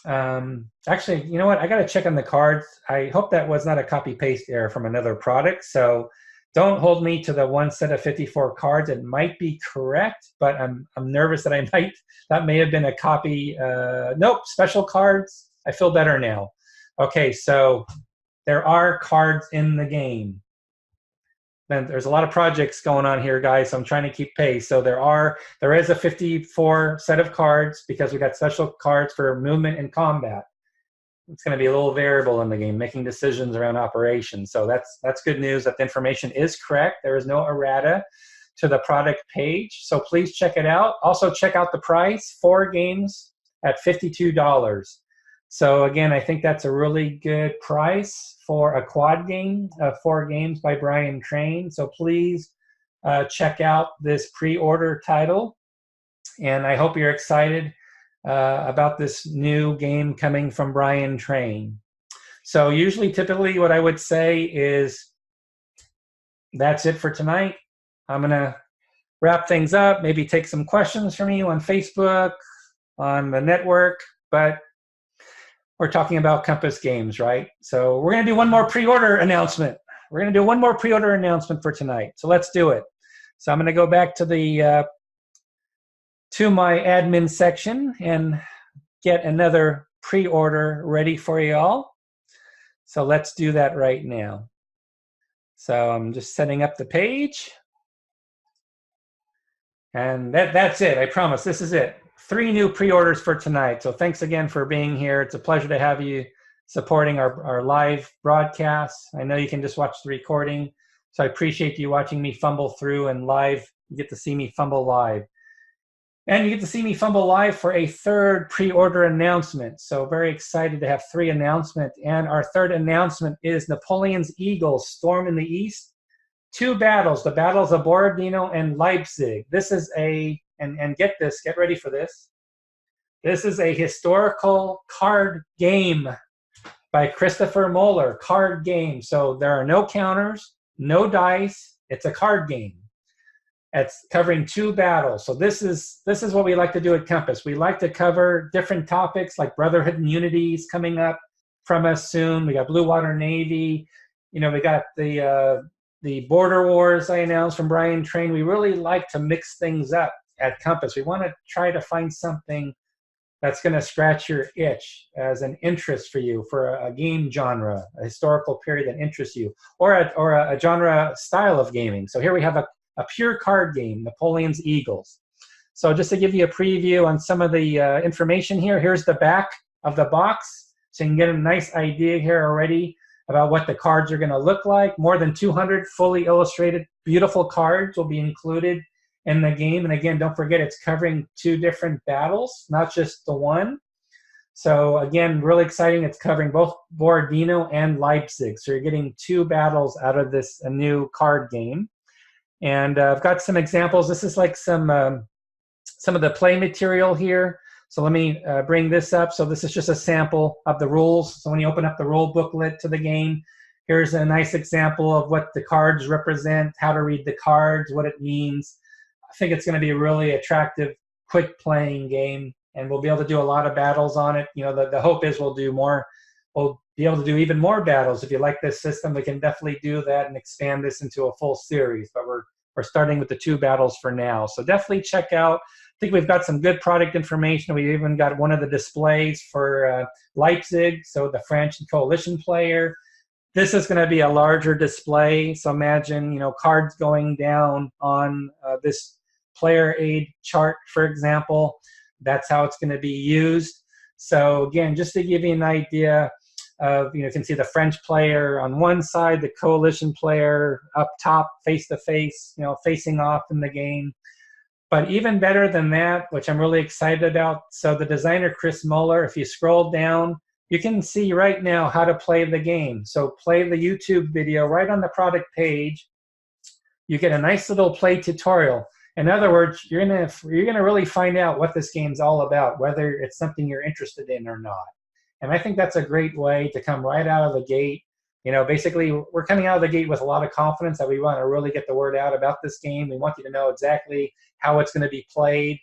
actually, you know what? I got to check on the cards. I hope that was not a copy-paste error from another product. So don't hold me to the 1 set of 54 cards. It might be correct, but I'm nervous that that may have been a copy. Nope, special cards. I feel better now. Okay, so there are cards in the game. Then there's a lot of projects going on here, guys, so I'm trying to keep pace. So there is a 54 set of cards because we got special cards for movement and combat. It's going to be a little variable in the game, making decisions around operations. So that's good news that the information is correct. There is no errata to the product page. So please check it out. Also check out the price, 4 games at $52. So again, I think that's a really good price for a quad game, 4 games by Brian Train. So please check out this pre-order title. And I hope you're excited about this new game coming from Brian Train. So typically what I would say is that's it for tonight. I'm going to wrap things up, maybe take some questions from you on Facebook, on the network, but we're talking about Compass Games, right? So we're going to do one more pre-order announcement. We're going to do one more pre-order announcement for tonight. So let's do it. So I'm going to go back to my admin section and get another pre-order ready for you all. So let's do that right now. So I'm just setting up the page. And that's it. I promise this is it. 3 new pre-orders for tonight. So thanks again for being here. It's a pleasure to have you supporting our live broadcasts. I know you can just watch the recording, so I appreciate you watching me fumble through and live. You get to see me fumble live. And you get to see me fumble live for a third pre-order announcement. So very excited to have 3 announcements. And our third announcement is Napoleon's Eagles, Storm in the East. 2 battles, the battles of Borodino and Leipzig. This is a, and get this, get ready for this. This is a historical card game by Christopher Moeller, card game. So there are no counters, no dice. It's a card game. It's covering 2 battles. So this is what we like to do at Compass. We like to cover different topics like Brotherhood and Unity is coming up from us soon. We got Blue Water Navy. You know, we got the Border Wars I announced from Brian Train. We really like to mix things up at Compass. We want to try to find something that's going to scratch your itch as an interest for you, for a game genre, a historical period that interests you, or a genre style of gaming. So here we have a pure card game, Napoleon's Eagles. So just to give you a preview on some of the information here, here's the back of the box. So you can get a nice idea here already about what the cards are going to look like. More than 200 fully illustrated, beautiful cards will be included in the game. And again, don't forget, it's covering 2 different battles, not just the one. So again, really exciting. It's covering both Borodino and Leipzig. So you're getting 2 battles out of this a new card game. And I've got some examples. This is like some of the play material here. So let me bring this up. So this is just a sample of the rules. So when you open up the rule booklet to the game, here's a nice example of what the cards represent, how to read the cards, what it means. I think it's going to be a really attractive, quick playing game, and we'll be able to do a lot of battles on it. You know, the hope is we'll do more. We'll be able to do even more battles. If you like this system, we can definitely do that and expand this into a full series. But we're starting with the 2 battles for now. So definitely check out. I think we've got some good product information. We even got one of the displays for Leipzig, so the French and coalition player. This is going to be a larger display. So imagine, you know, cards going down on this player aid chart, for example. That's how it's going to be used. So again, just to give you an idea of, you know, you can see the French player on one side, the coalition player up top, face to face, you know, facing off in the game. But even better than that, which I'm really excited about, so the designer Chris Moeller, if you scroll down, you can see right now how to play the game. So play the YouTube video right on the product page. You get a nice little play tutorial. In other words, you're gonna really find out what this game's all about, whether it's something you're interested in or not. And I think that's a great way to come right out of the gate. You know, basically, we're coming out of the gate with a lot of confidence that we want to really get the word out about this game. We want you to know exactly how it's going to be played.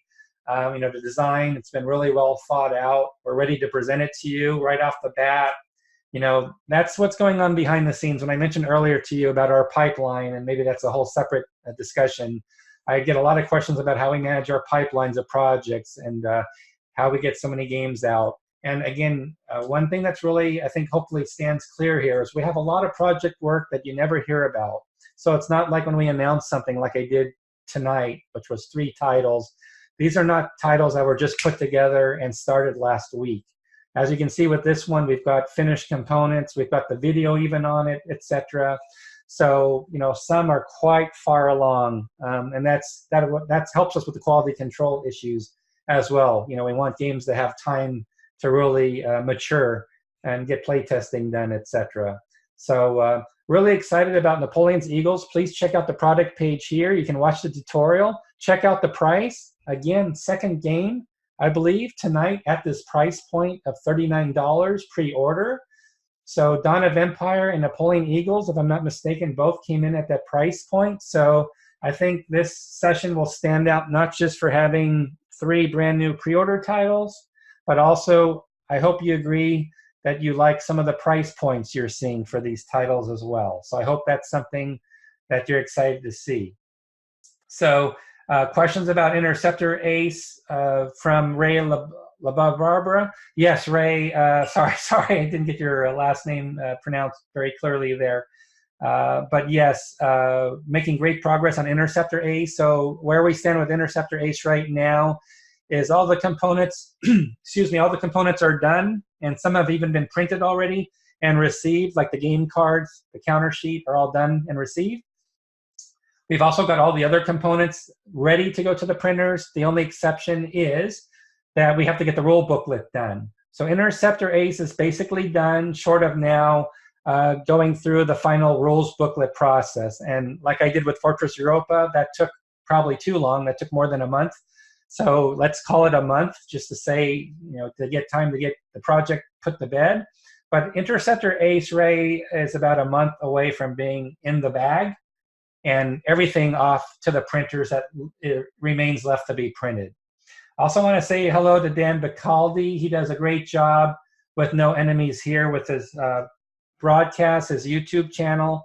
You know, the design, it's been really well thought out. We're ready to present it to you right off the bat. You know, that's what's going on behind the scenes. When I mentioned earlier to you about our pipeline, and maybe that's a whole separate discussion, I get a lot of questions about how we manage our pipelines of projects and how we get so many games out. And again, one thing that's really, I think, hopefully stands clear here is we have a lot of project work that you never hear about. So it's not like when we announce something like I did tonight, which was 3 titles. These are not titles that were just put together and started last week. As you can see with this one, we've got finished components, we've got the video even on it, etc. So, you know, some are quite far along, and that helps us with the quality control issues as well. You know, we want games to have time to really mature and get play testing done, etc. So really excited about Napoleon's Eagles. Please check out the product page here. You can watch the tutorial. Check out the price. Again, second game, I believe, tonight at this price point of $39 pre-order. So Dawn of Empire and Napoleon Eagles, if I'm not mistaken, both came in at that price point. So I think this session will stand out not just for having 3 brand new pre-order titles, but also I hope you agree that you like some of the price points you're seeing for these titles as well. So I hope that's something that you're excited to see. So questions about Interceptor Ace from Ray LaBarbara. Yes, Ray, sorry, I didn't get your last name pronounced very clearly there. But yes, making great progress on Interceptor Ace. So where we stand with Interceptor Ace right now is all the components, excuse me, all the components are done and some have even been printed already and received, like the game cards, the counter sheet are all done and received. We've also got all the other components ready to go to the printers. The only exception is that we have to get the rule booklet done. So Interceptor Ace is basically done, short of now going through the final rules booklet process. And like I did with Fortress Europa, that took probably too long. That took more than a month. So let's call it a month, just to say, to get time to get the project put to bed. But Interceptor Ace, Ray, is about a month away from being in the bag, and everything off to the printers that remains left to be printed. I also want to say hello to Dan Bacaldi. He does a great job with No Enemies Here with his broadcast, his YouTube channel.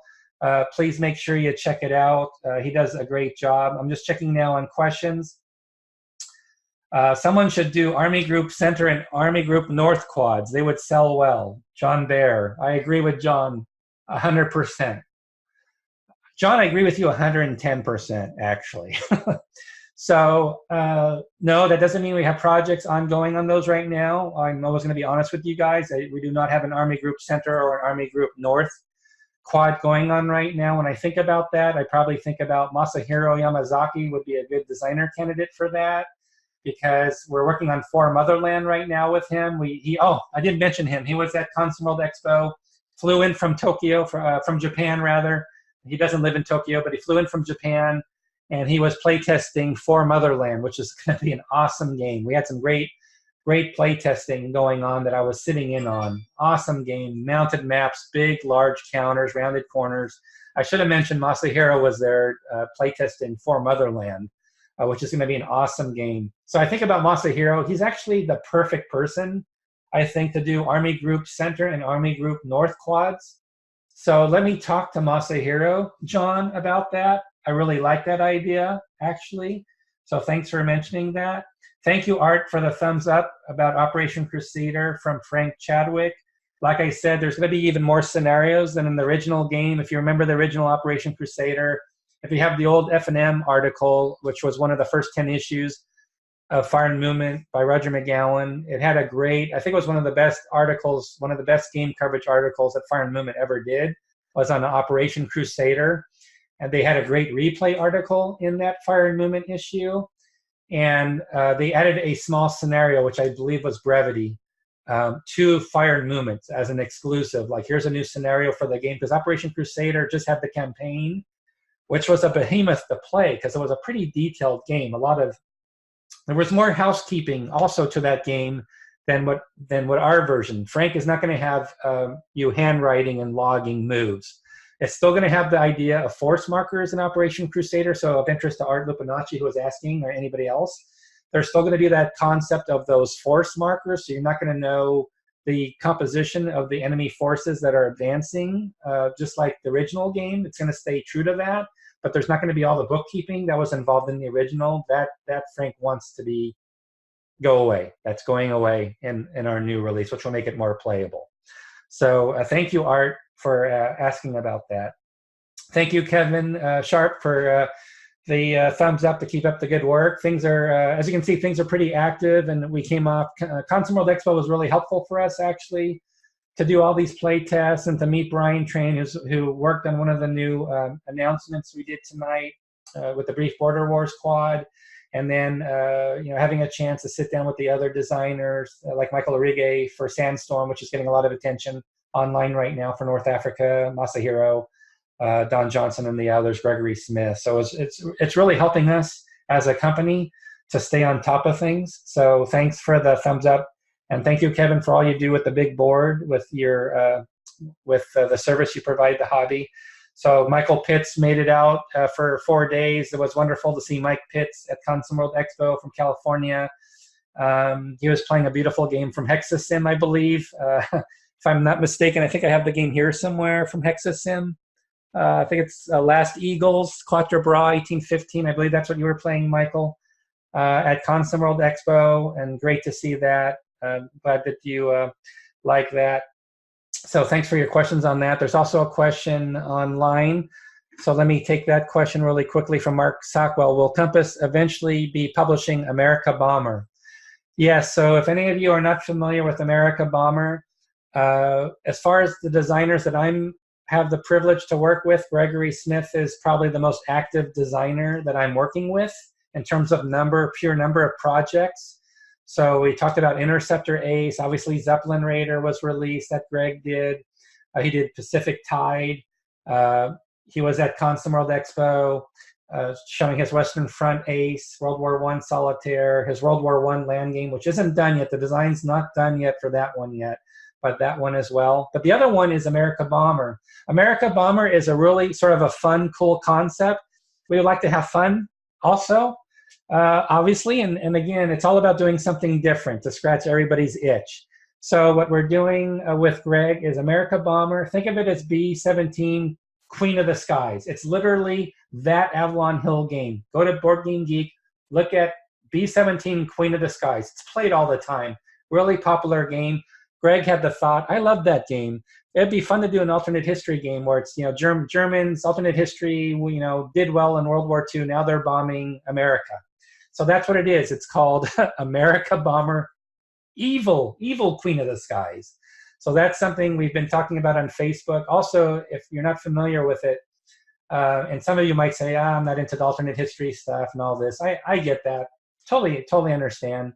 Please make sure you check it out. He does a great job. I'm just checking now on questions. Someone should do Army Group Center and Army Group North quads. They would sell well. John Baer. I agree with John 100%. John, I agree with you 110%, actually. So, no, that doesn't mean we have projects ongoing on those right now. I'm always going to be honest with you guys. We do not have an Army Group Center or an Army Group North quad going on right now. When I think about that, I probably think about Masahiro Yamazaki would be a good designer candidate for that, because we're working on For Motherland right now with him. I didn't mention him. He was at Console World Expo, flew in from Tokyo, from Japan rather. He doesn't live in Tokyo, but he flew in from Japan, and he was playtesting For Motherland, which is going to be an awesome game. We had some great playtesting going on that I was sitting in on. Awesome game, mounted maps, big, large counters, rounded corners. I should have mentioned Masahiro was there playtesting For Motherland, which is going to be an awesome game. So I think about Masahiro. He's actually the perfect person, I think, to do Army Group Center and Army Group North quads. So let me talk to Masahiro, John, about that. I really like that idea, actually. So thanks for mentioning that. Thank you, Art, for the thumbs up about Operation Crusader from Frank Chadwick. Like I said, there's going to be even more scenarios than in the original game. If you remember the original Operation Crusader, if you have the old F&M article, which was one of the first 10 issues of Fire and Movement by Roger McGowan, it had a great, I think it was one of the best articles, one of the best game coverage articles that Fire and Movement ever did, was on Operation Crusader. And they had a great replay article in that Fire and Movement issue. And they added a small scenario, which I believe was Brevity, to Fire and Movement as an exclusive. Like, here's a new scenario for the game, because Operation Crusader just had the campaign, which was a behemoth to play because it was a pretty detailed game. There was more housekeeping also to that game than what our version. Frank is not going to have you handwriting and logging moves. It's still going to have the idea of force markers in Operation Crusader. So of interest to Art Lupinacci, who was asking, or anybody else, there's still going to be that concept of those force markers. So you're not going to know the composition of the enemy forces that are advancing, just like the original game. It's going to stay true to that. But there's not going to be all the bookkeeping that was involved in the original. That Frank wants to go away. That's going away in our new release, which will make it more playable. So thank you, Art, for asking about that. Thank you, Kevin Sharp, for the thumbs up to keep up the good work. Things are, as you can see, things are pretty active, and we came off. Console World Expo was really helpful for us, actually, to do all these play tests and to meet Brian Train, who worked on one of the new announcements we did tonight with the Brief Border Wars quad, and then having a chance to sit down with the other designers like Michael Orige for Sandstorm, which is getting a lot of attention online right now for North Africa, Masahiro, Don Johnson, and the others, Gregory Smith. So it's really helping us as a company to stay on top of things. So thanks for the thumbs up. And thank you, Kevin, for all you do with the big board, with your the service you provide the hobby. So Michael Pitts made it out for 4 days. It was wonderful to see Mike Pitts at Console World Expo from California. He was playing a beautiful game from Hexasim, I believe. If I'm not mistaken, I think I have the game here somewhere from Hexasim. I think it's Last Eagles, Quatre Bras, 1815. I believe that's what you were playing, Michael, at Console World Expo, and great to see that. Glad that you like that. So thanks for your questions on that. There's also a question online. So let me take that question really quickly from Mark Sockwell. Will Compass eventually be publishing America Bomber? Yes, so if any of you are not familiar with America Bomber, as far as the designers that I'm have the privilege to work with, Gregory Smith is probably the most active designer that I'm working with in terms of pure number of projects. So we talked about Interceptor Ace, obviously Zeppelin Raider was released that Greg did. He did Pacific Tide. Uh, he was at Consum World Expo. Showing his Western Front Ace, World War I Solitaire, his World War I land game, which isn't done yet. The design's not done yet for that one yet, but that one as well. But the other one is America Bomber. America Bomber is a really sort of a fun, cool concept. We would like to have fun also, obviously. And again, it's all about doing something different to scratch everybody's itch. So what we're doing with Greg is America Bomber. Think of it as B-17 Queen of the Skies. It's literally that Avalon Hill game. Go to Board Game Geek, look at B-17 Queen of the Skies. It's played all the time. Really popular game. Greg had the thought, I love that game. It'd be fun to do an alternate history game where it's, Germans, alternate history, did well in World War II. Now they're bombing America. So that's what it is. It's called America Bomber Evil Queen of the Skies. So that's something we've been talking about on Facebook. Also, if you're not familiar with it, and some of you might say, I'm not into the alternate history stuff and all this. I get that. Totally understand.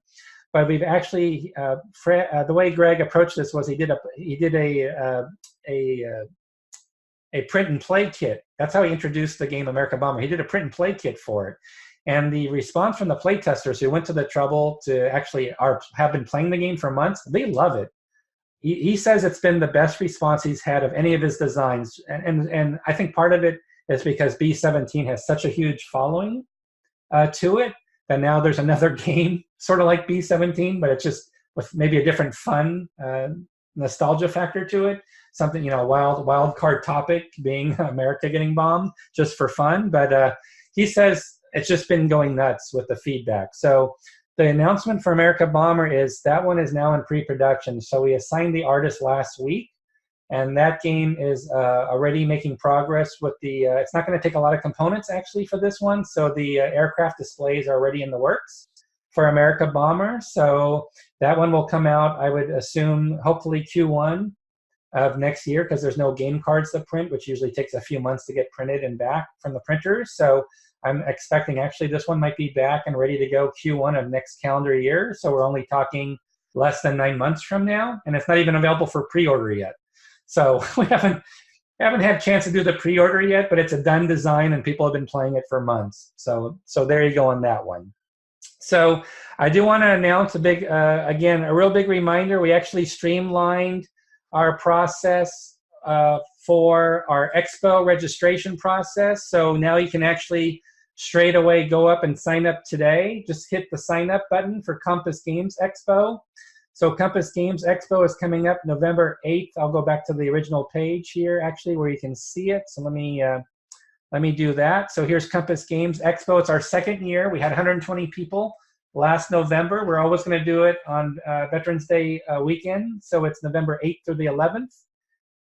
But we've actually, the way Greg approached this was he did a print and play kit. That's how he introduced the game America Bomber. He did a print and play kit for it. And the response from the play testers who went to the trouble to actually have been playing the game for months, they love it. He says it's been the best response he's had of any of his designs. And I think part of it is because B-17 has such a huge following to it that now there's another game sort of like B-17, but it's just with maybe a different fun nostalgia factor to it. Something, wild card topic being America getting bombed just for fun. But he says it's just been going nuts with the feedback. So the announcement for America Bomber is that one is now in pre-production. So we assigned the artist last week, and that game is already making progress with the, it's not going to take a lot of components actually for this one. So the aircraft displays are already in the works for America Bomber. So that one will come out, I would assume, hopefully Q1 of next year, because there's no game cards to print, which usually takes a few months to get printed and back from the printers. So I'm expecting actually this one might be back and ready to go Q1 of next calendar year. So we're only talking less than 9 months from now, and it's not even available for pre-order yet. So we haven't had a chance to do the pre-order yet, but it's a done design and people have been playing it for months. So there you go on that one. So I do want to announce again, a real big reminder. We actually streamlined our process for our Expo registration process. So now you can actually straight away go up and sign up today. Just hit the sign up button for Compass Games Expo. So Compass Games Expo is coming up November 8th. I'll go back to the original page here actually where you can see it. So let me do that. So here's Compass Games Expo. It's our second year. We had 120 people last November. We're always going to do it on Veterans Day weekend. So it's November 8th through the 11th.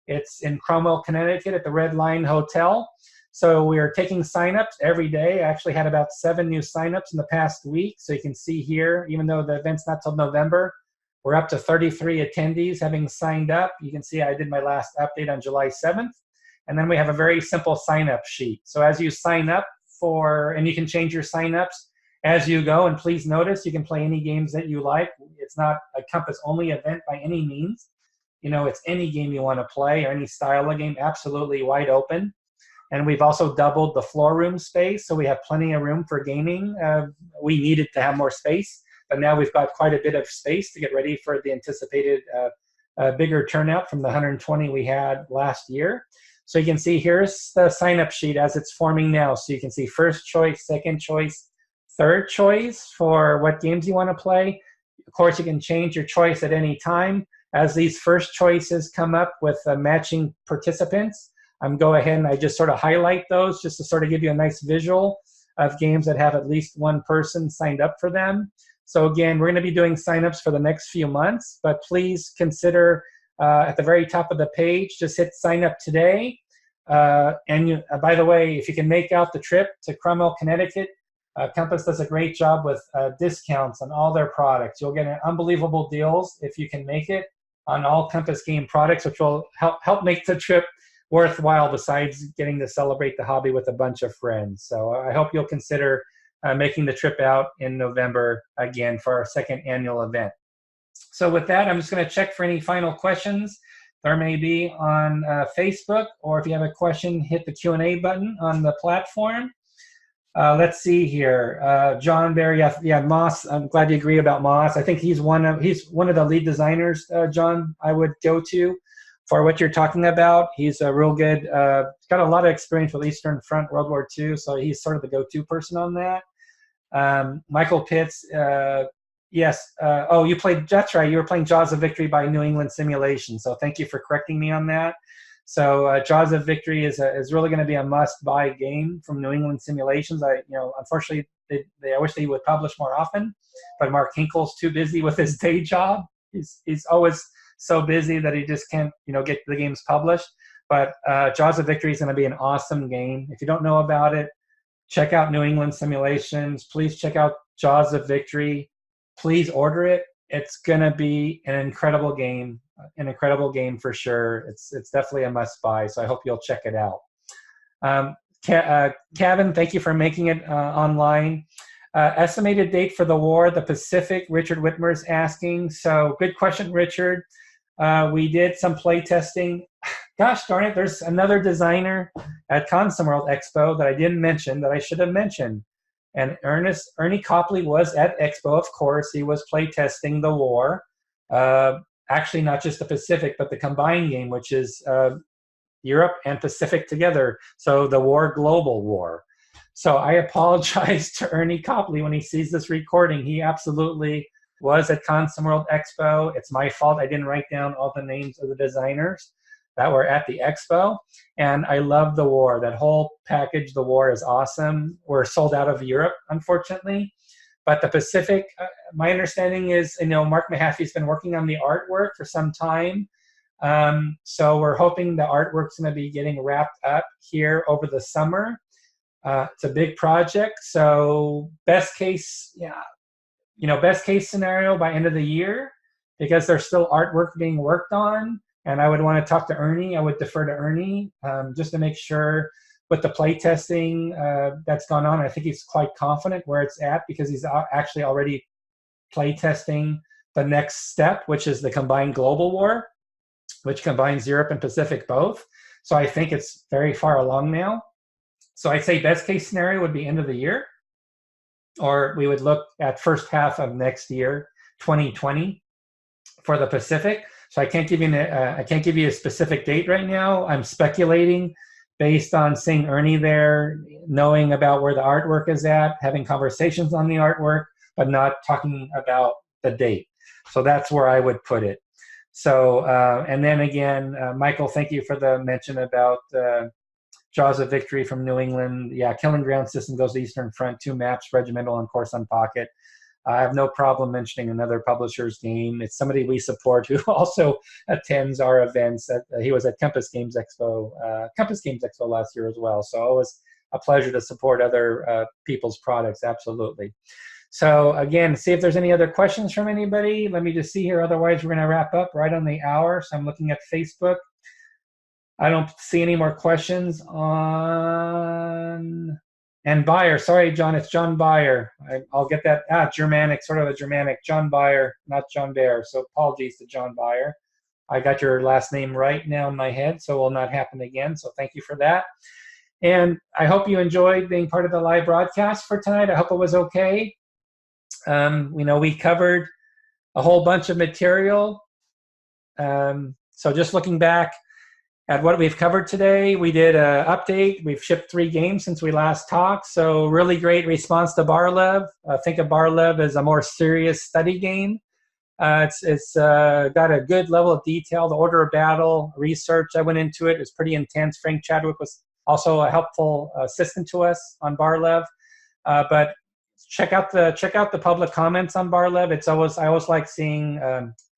It's in Cromwell, Connecticut at the Red Line Hotel. So we are taking signups every day. I actually had about 7 new signups in the past week. So you can see here, even though the event's not till November, we're up to 33 attendees having signed up. You can see I did my last update on July 7th. And then we have a very simple sign-up sheet. So as you sign up and you can change your sign-ups as you go, and please notice you can play any games that you like. It's not a Compass-only event by any means. It's any game you want to play or any style of game, absolutely wide open. And we've also doubled the floor room space, so we have plenty of room for gaming. We needed to have more space, but now we've got quite a bit of space to get ready for the anticipated bigger turnout from the 120 we had last year. So you can see here's the sign-up sheet as it's forming now. So you can see first choice, second choice, third choice for what games you want to play. Of course, you can change your choice at any time. As these first choices come up with matching participants, go ahead and I just sort of highlight those just to sort of give you a nice visual of games that have at least one person signed up for them. So again, we're going to be doing signups for the next few months, but please consider at the very top of the page, just hit sign up today. By the way, if you can make out the trip to Cromwell, Connecticut, Compass does a great job with discounts on all their products. You'll get unbelievable deals if you can make it on all Compass game products, which will help make the trip worthwhile, besides getting to celebrate the hobby with a bunch of friends. So I hope you'll consider making the trip out in November again for our second annual event. So with that, I'm just going to check for any final questions there may be on Facebook, or if you have a question, hit the Q&A button on the platform. Let's see here. John Barry, yeah, Moss. I'm glad you agree about Moss. I think he's one of the lead designers, John, I would go to for what you're talking about. He's a real good, got a lot of experience with Eastern Front, World War II, so he's sort of the go-to person on that. Michael Pitts, yes. Oh, that's right. You were playing Jaws of Victory by New England Simulation, so thank you for correcting me on that. So Jaws of Victory is really going to be a must-buy game from New England Simulations. Unfortunately, I wish they would publish more often, but Mark Hinkle's too busy with his day job. He's always so busy that he just can't get the games published. But Jaws of Victory is going to be an awesome game. If you don't know about it, check out New England Simulations. Please check out Jaws of Victory. Please order it. It's going to be an incredible game for sure. It's definitely a must buy, so I hope you'll check it out. Kevin, thank you for making it online. Estimated date for the war, the Pacific, Richard Whitmer's asking. So good question, Richard. We did some play testing. Gosh darn it, there's another designer at Consum World Expo that I didn't mention that I should have mentioned. And Ernie Copley was at Expo, of course. He was play testing the war. Actually, not just the Pacific, but the combined game, which is Europe and Pacific together. So the war, global war. So I apologize to Ernie Copley when he sees this recording. He absolutely was at Consum World Expo. It's my fault I didn't write down all the names of the designers that were at the expo. And I love the war. That whole package, the war, is awesome. We're sold out of Europe, unfortunately. But the Pacific, my understanding is, Mark Mahaffey's been working on the artwork for some time. So we're hoping the artwork's going to be getting wrapped up here over the summer. It's a big project. So best case scenario by end of the year, because there's still artwork being worked on. And I would want to talk to Ernie. I would defer to Ernie just to make sure with the play testing that's gone on. I think he's quite confident where it's at, because he's actually already play testing the next step, which is the combined global war, which combines Europe and Pacific both. So I think it's very far along now. So I'd say best case scenario would be end of the year, or we would look at first half of next year, 2020, for the Pacific. So I can't give you a specific date right now. I'm speculating based on seeing Ernie there, knowing about where the artwork is at, having conversations on the artwork, but not talking about the date. So that's where I would put it. So, and then again, Michael, thank you for the mention about Jaws of Victory from New England. Yeah, Killing Ground system goes to Eastern Front, 2 maps, regimental and course on pocket. I have no problem mentioning another publisher's game. It's somebody we support who also attends our events. He was at Compass Games Expo last year as well. So it was a pleasure to support other people's products, absolutely. So again, see if there's any other questions from anybody. Let me just see here. Otherwise, we're going to wrap up right on the hour. So I'm looking at Facebook. I don't see any more questions on... And Bayer, sorry, John, it's John Bayer. I'll get that. Germanic, sort of a Germanic. John Bayer, not John Baer. So apologies to John Bayer. I got your last name right now in my head, so it will not happen again. So thank you for that. And I hope you enjoyed being part of the live broadcast for tonight. I hope it was okay. We covered a whole bunch of material. So just looking back at what we've covered today, we did an update. We've shipped 3 games since we last talked. So really great response to Barlev. Think of Barlev as a more serious study game. It's got a good level of detail. The order of battle, research I went into it is pretty intense. Frank Chadwick was also a helpful assistant to us on Barlev. But check out the public comments on Barlev. I always like seeing.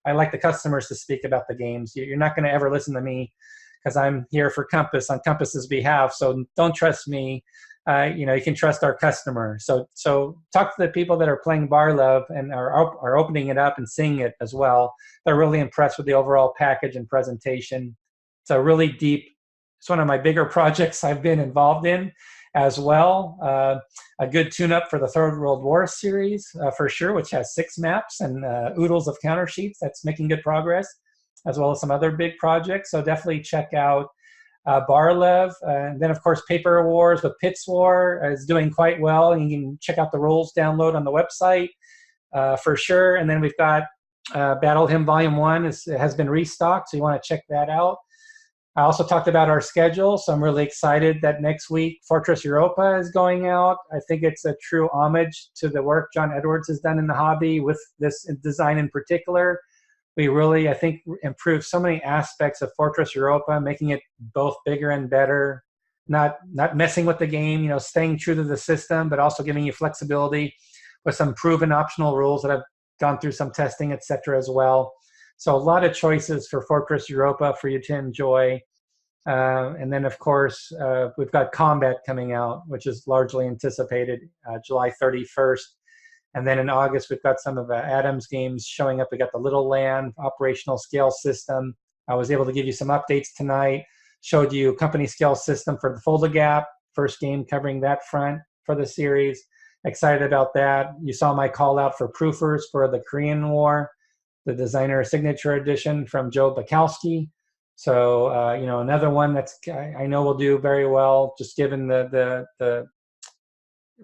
I like the customers to speak about the games. You're not going to ever listen to me, because I'm here for Compass on Compass's behalf. So don't trust me. you can trust our customer. So talk to the people that are playing Bar Love and are opening it up and seeing it as well. They're really impressed with the overall package and presentation. It's a really deep, it's one of my bigger projects I've been involved in as well. A good tune-up for the Third World War series for sure, which has 6 maps and oodles of counter sheets. That's making good progress, as well as some other big projects. So definitely check out Barlev. And then, of course, Paper Wars with Pits War is doing quite well. You can check out the rules download on the website for sure. And then we've got Battle Hymn Volume 1 has been restocked, so you want to check that out. I also talked about our schedule, so I'm really excited that next week Fortress Europa is going out. I think it's a true homage to the work John Edwards has done in the hobby with this design in particular. We really, I think, improved so many aspects of Fortress Europa, making it both bigger and better, not messing with the game, staying true to the system, but also giving you flexibility with some proven optional rules that have gone through some testing, etc. as well. So a lot of choices for Fortress Europa for you to enjoy. And then, of course, we've got Combat coming out, which is largely anticipated July 31st. And then in August, we've got some of Adam's games showing up. We got the Little Land operational scale system. I was able to give you some updates tonight, showed you company scale system for the FULDA GAP, first game covering that front for the series. Excited about that. You saw my call out for proofers for the Korean War, the designer signature edition from Joe Bukowski. So, another one that's I know will do very well, just given the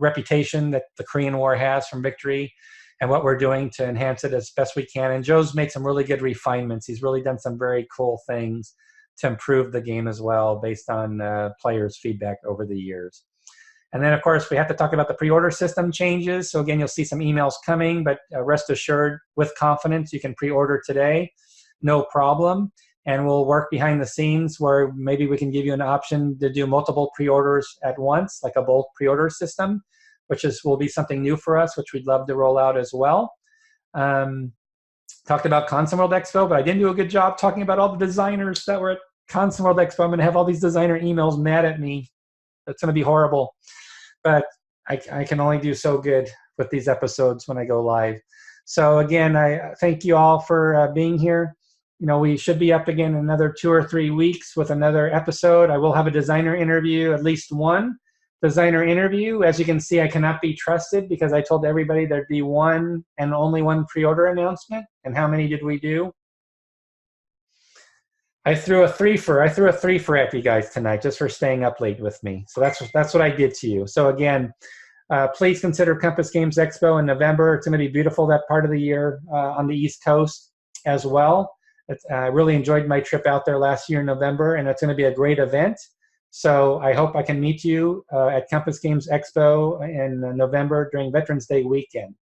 reputation that the Korean War has from Victory and what we're doing to enhance it as best we can. And Joe's made some really good refinements. He's really done some very cool things to improve the game as well based on players' feedback over the years. And then, of course, we have to talk about the pre-order system changes. So again, you'll see some emails coming, but rest assured, with confidence, you can pre-order today, no problem. And we'll work behind the scenes where maybe we can give you an option to do multiple pre-orders at once, like a bulk pre-order system, which will be something new for us, which we'd love to roll out as well. Talked about Console World Expo, but I didn't do a good job talking about all the designers that were at Console World Expo. I'm going to have all these designer emails mad at me. That's going to be horrible. But I can only do so good with these episodes when I go live. So again, I thank you all for being here. We should be up again in another 2 or 3 weeks with another episode. I will have a designer interview, at least one designer interview. As you can see, I cannot be trusted because I told everybody there'd be one and only one pre-order announcement. And how many did we do? I threw a threefer at you guys tonight just for staying up late with me. So that's what I did to you. So again, please consider Compass Games Expo in November. It's going to be beautiful that part of the year on the East Coast as well. I really enjoyed my trip out there last year in November, and it's going to be a great event. So I hope I can meet you at Compass Games Expo in November during Veterans Day weekend.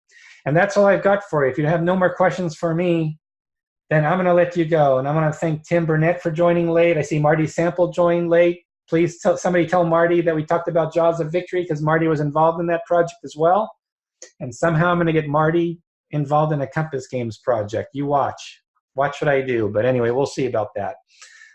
And that's all I've got for you. If you have no more questions for me, then I'm going to let you go. And I want to thank Tim Burnett for joining late. I see Marty Sample joined late. Please somebody tell Marty that we talked about Jaws of Victory because Marty was involved in that project as well. And somehow I'm going to get Marty involved in a Compass Games project. You watch. Watch what I do. But anyway, we'll see about that.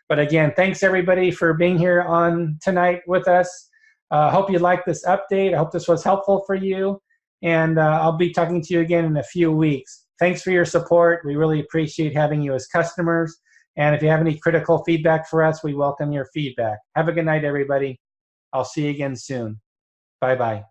But again, thanks everybody for being here on tonight with us. Hope you liked this update. I hope this was helpful for you. And I'll be talking to you again in a few weeks. Thanks for your support. We really appreciate having you as customers. And if you have any critical feedback for us, we welcome your feedback. Have a good night, everybody. I'll see you again soon. Bye-bye.